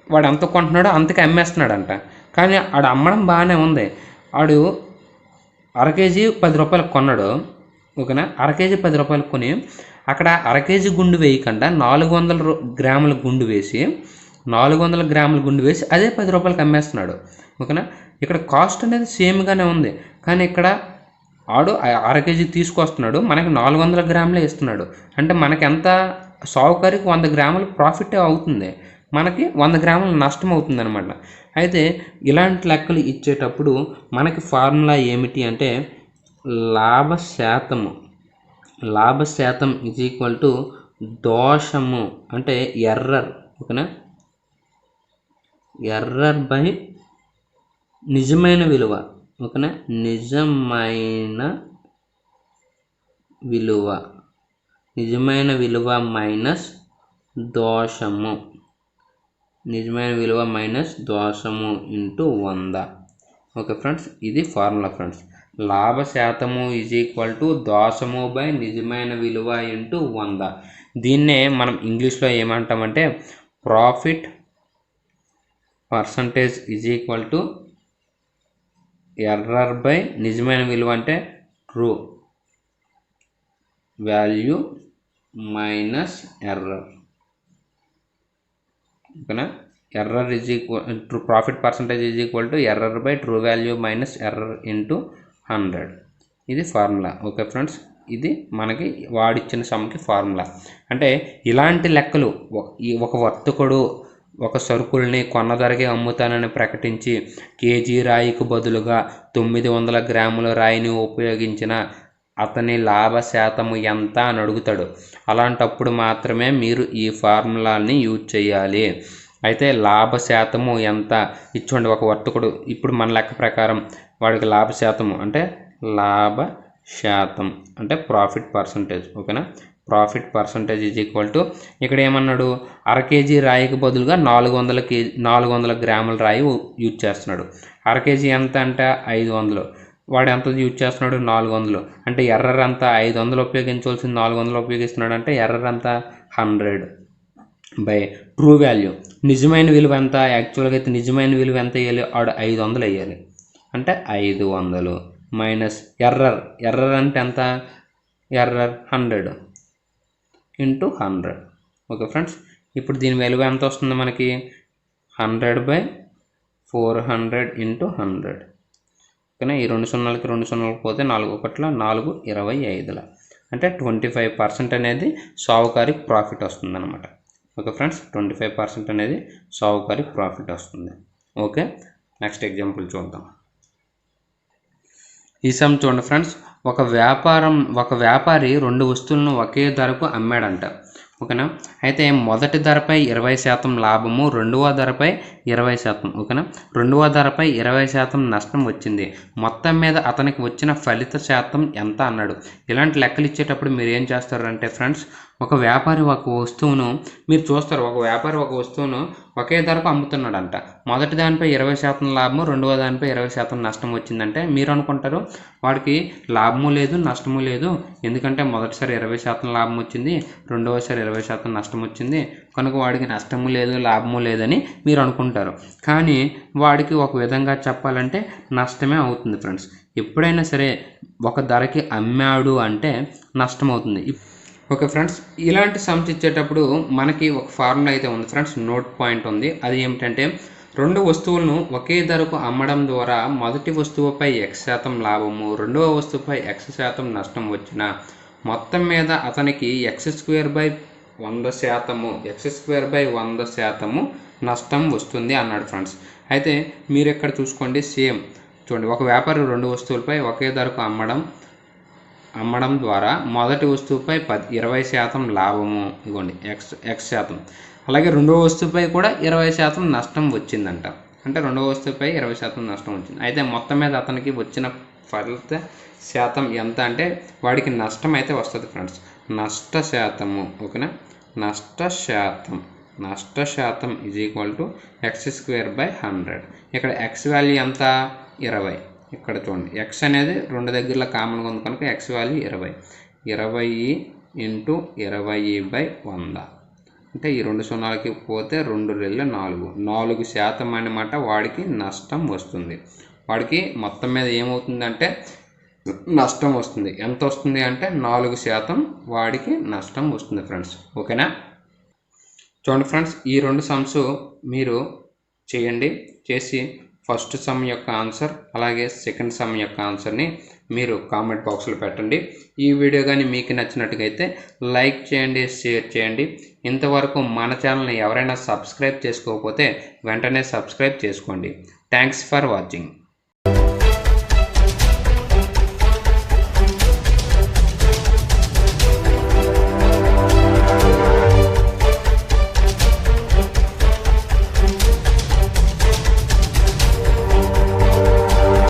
వాడు ఎంత కొంటున్నాడో అంతకే అమ్మేస్తున్నాడంట. కానీ ఆడు అమ్మడం బాగానే ఉంది. ఆడు 1/2 కేజీ 10 రూపాయలకు కొన్నాడు, ఓకేనా. 1/2 కేజీ 10 రూపాయలకు కొని అక్కడ 1/2 కేజీ గుండు వేయకుండా 400 గ్రాముల గుండు వేసి 400 గ్రాముల గుండు వేసి అదే 10 రూపాయలకి అమ్మేస్తున్నాడు, ఓకేనా. ఇక్కడ కాస్ట్ అనేది సేమ్గానే ఉంది. కానీ ఇక్కడ ఆడు 1/2 కేజీ తీసుకొస్తున్నాడు, మనకి 400 గ్రాములే ఇస్తున్నాడు. అంటే మనకి ఎంత, సావుకారికి 100 గ్రాములు ప్రాఫిట్ అవుతుంది, మనకి 100 గ్రాములు నష్టం అవుతుంది అనమాట. అయితే ఇలాంటి లెక్కలు ఇచ్చేటప్పుడు మనకి ఫార్ములా ఏమిటి అంటే లాభ శాతం ఈజ్ ఈక్వల్ టు దోషము అంటే ఎర్రర్, ఓకేనా. ఎర్రర్ బై నిజమైన విలువ, ఓకేనా. నిజమైన విలువ మైనస్ దోషము, ఇంటూ 100. ఓకే ఫ్రెండ్స్, ఇది ఫార్ములా ఫ్రెండ్స్. లాభ శాతము ఈజ్ ఈక్వల్ టు దోషము బై నిజమైన విలువ ఇంటూ 100. దీన్నే మనం ఇంగ్లీష్లో ఏమంటామంటే profit percentage is equal to error by నిజమైన విలువ అంటే ట్రూ వాల్యూ మైనస్ ఎర్రర్, ఓకేనా. Error is equal profit percentage is equal to error by true value minus error into 100. ఇది ఫార్ములా. ఓకే ఫ్రెండ్స్, ఇది మనకి వాడిచ్చిన సమ్కి ఫార్ములా. అంటే ఇలాంటి లెక్కలు ఒక వర్తకుడు ఒక సరుకుల్ని కొన్న ధరకే అమ్ముతానని ప్రకటించి కేజీ రాయికి బదులుగా 900 గ్రాముల రాయిని ఉపయోగించిన అతని లాభ శాతము ఎంత అని అడుగుతాడు. అలాంటప్పుడు మాత్రమే మీరు ఈ ఫార్ములాని యూజ్ చేయాలి. అయితే లాభ శాతము ఎంత ఇచ్చుకోండి, ఒక వర్తకుడు ఇప్పుడు మన లెక్క ప్రకారం వాడికి లాభ శాతము అంటే ప్రాఫిట్ పర్సంటేజ్, ఓకేనా. Profit percentage is equal to ఇక్కడ ఏమన్నాడు, 1/2 కేజీ రాయికి బదులుగా 400 గ్రాముల రాయి యూజ్ చేస్తున్నాడు. 1/2 కేజీ ఎంత అంటే 500, వాడు ఎంత యూజ్ చేస్తున్నాడు 400. అంటే ఎర్రర్ అంతా 500 ఉపయోగించవలసింది 400 ఉపయోగిస్తున్నాడు, అంటే ఎర్రర్ అంతా 100 బై ట్రూ వాల్యూ నిజమైన విలువ ఎంత, యాక్చువల్గా అయితే నిజమైన విలువ ఎంత వేయాలి, ఆడు 500 వేయాలి, అంటే 500 మైనస్ ఎర్రర్ అంటే ఎంత, ఎర్రర్ 100 ఇంటూ 100. ఓకే ఫ్రెండ్స్, ఇప్పుడు దీని విలువ ఎంత వస్తుంది మనకి, 100/400 ఇంటూ 100, ఓకేనా. ఈ 2 సున్నాలకి 2 సున్నాలకు పోతే 4 1 4 25, అంటే 25% అనేది సావుకారికి ప్రాఫిట్ వస్తుంది అనమాట. ఓకే ఫ్రెండ్స్, 25% అనేది సావుకారికి ప్రాఫిట్ వస్తుంది. ఓకే, నెక్స్ట్ ఎగ్జాంపుల్ చూద్దాం. ఈ సమ్ చూడండి ఫ్రెండ్స్, ఒక వ్యాపారి 2 వస్తువులను ఒకే ధరకు అమ్మాడంట, ఓకేనా. అయితే మొదటి ధరపై 20% లాభము, రెండవ ధరపై 20%, ఓకేనా. రెండవ ధరపై 20% నష్టం వచ్చింది. మొత్తం మీద అతనికి వచ్చిన ఫలిత శాతం ఎంత అన్నాడు. ఇలాంటి లెక్కలు ఇచ్చేటప్పుడు మీరు ఏం చేస్తారంటే ఫ్రెండ్స్, ఒక వ్యాపారి ఒక వస్తువును మీరు చూస్తారు, ఒక వ్యాపారి ఒక వస్తువును ఒకే ధరకు అమ్ముతున్నాడంట. మొదటి దానిపై 20% లాభము, రెండవ దానిపై 20% నష్టం వచ్చిందంటే మీరు అనుకుంటారు వాడికి లాభము లేదు నష్టము లేదు, ఎందుకంటే మొదటిసారి 20% లాభం వచ్చింది, రెండవసారి 20% నష్టం వచ్చింది, కనుక వాడికి నష్టము లేదు లాభము లేదని మీరు అనుకుంటారు. కానీ వాడికి ఒక విధంగా చెప్పాలంటే నష్టమే అవుతుంది ఫ్రెండ్స్. ఎప్పుడైనా సరే ఒక ధరకి అమ్మాడు అంటే నష్టం అవుతుంది. ఓకే ఫ్రెండ్స్, ఇలాంటి సమ్స్ ఇచ్చేటప్పుడు మనకి ఒక ఫార్ములా అయితే ఉంది ఫ్రెండ్స్, నోట్ పాయింట్ ఉంది. అది ఏమిటంటే 2 వస్తువులను ఒకే ధరకు అమ్మడం ద్వారా మొదటి వస్తువుపై X% లాభము, రెండవ వస్తువుపై X% నష్టం వచ్చిన మొత్తం మీద అతనికి X²/100% నష్టం వస్తుంది అన్నాడు ఫ్రెండ్స్. అయితే మీరు ఇక్కడ చూసుకోండి, సేమ్ చూడండి, ఒక వ్యాపారి 2 వస్తువులపై ఒకే ధరకు అమ్మడం అమ్మడం ద్వారా మొదటి వస్తువుపై 20% లాభము, ఇదిగోండి ఎక్స్ శాతం. అలాగే రెండవ వస్తువుపై కూడా 20% నష్టం వచ్చిందంట. అంటే రెండవ వస్తువుపై 20% నష్టం వచ్చింది. అయితే మొత్తం మీద అతనికి వచ్చిన ఫలిత శాతం ఎంత అంటే వాడికి నష్టం అయితే వస్తుంది ఫ్రెండ్స్. నష్ట శాతము, ఓకేనా, నష్ట శాతం ఈజ్ ఈక్వల్ టు x²/100. ఇక్కడ x వాల్యూ ఎంత, 20. ఇక్కడ చూడండి, x అనేది రెండు దగ్గరలో కామన్గా ఉంది కనుక x వాల్యూ 20. 20 × 20/100 అంటే ఈ 2 సున్నాలకి పోతే 2 రెళ్ళు 4% అన్నమాట వాడికి నష్టం వస్తుంది. వాడికి మొత్తం మీద ఏమవుతుందంటే నష్టం వస్తుంది. ఎంత వస్తుంది అంటే 4% వాడికి నష్టం వస్తుంది ఫ్రెండ్స్. ఓకేనా, చూడండి ఫ్రెండ్స్, ఈ 2 సమ్స్ మీరు చేయండి. చేసి ఫస్ట్ సమ్ యొక్క ఆన్సర్ అలాగే సెకండ్ సమ్ యొక్క ఆన్సర్ని మీరు కామెంట్ బాక్స్లో పెట్టండి. ఈ వీడియో కానీ మీకు నచ్చినట్టుగైతే లైక్ చేయండి, షేర్ చేయండి. ఇంతవరకు మన ఛానల్ని ఎవరైనా సబ్స్క్రైబ్ చేసుకోకపోతే వెంటనే సబ్స్క్రైబ్ చేసుకోండి. Thanks for watching.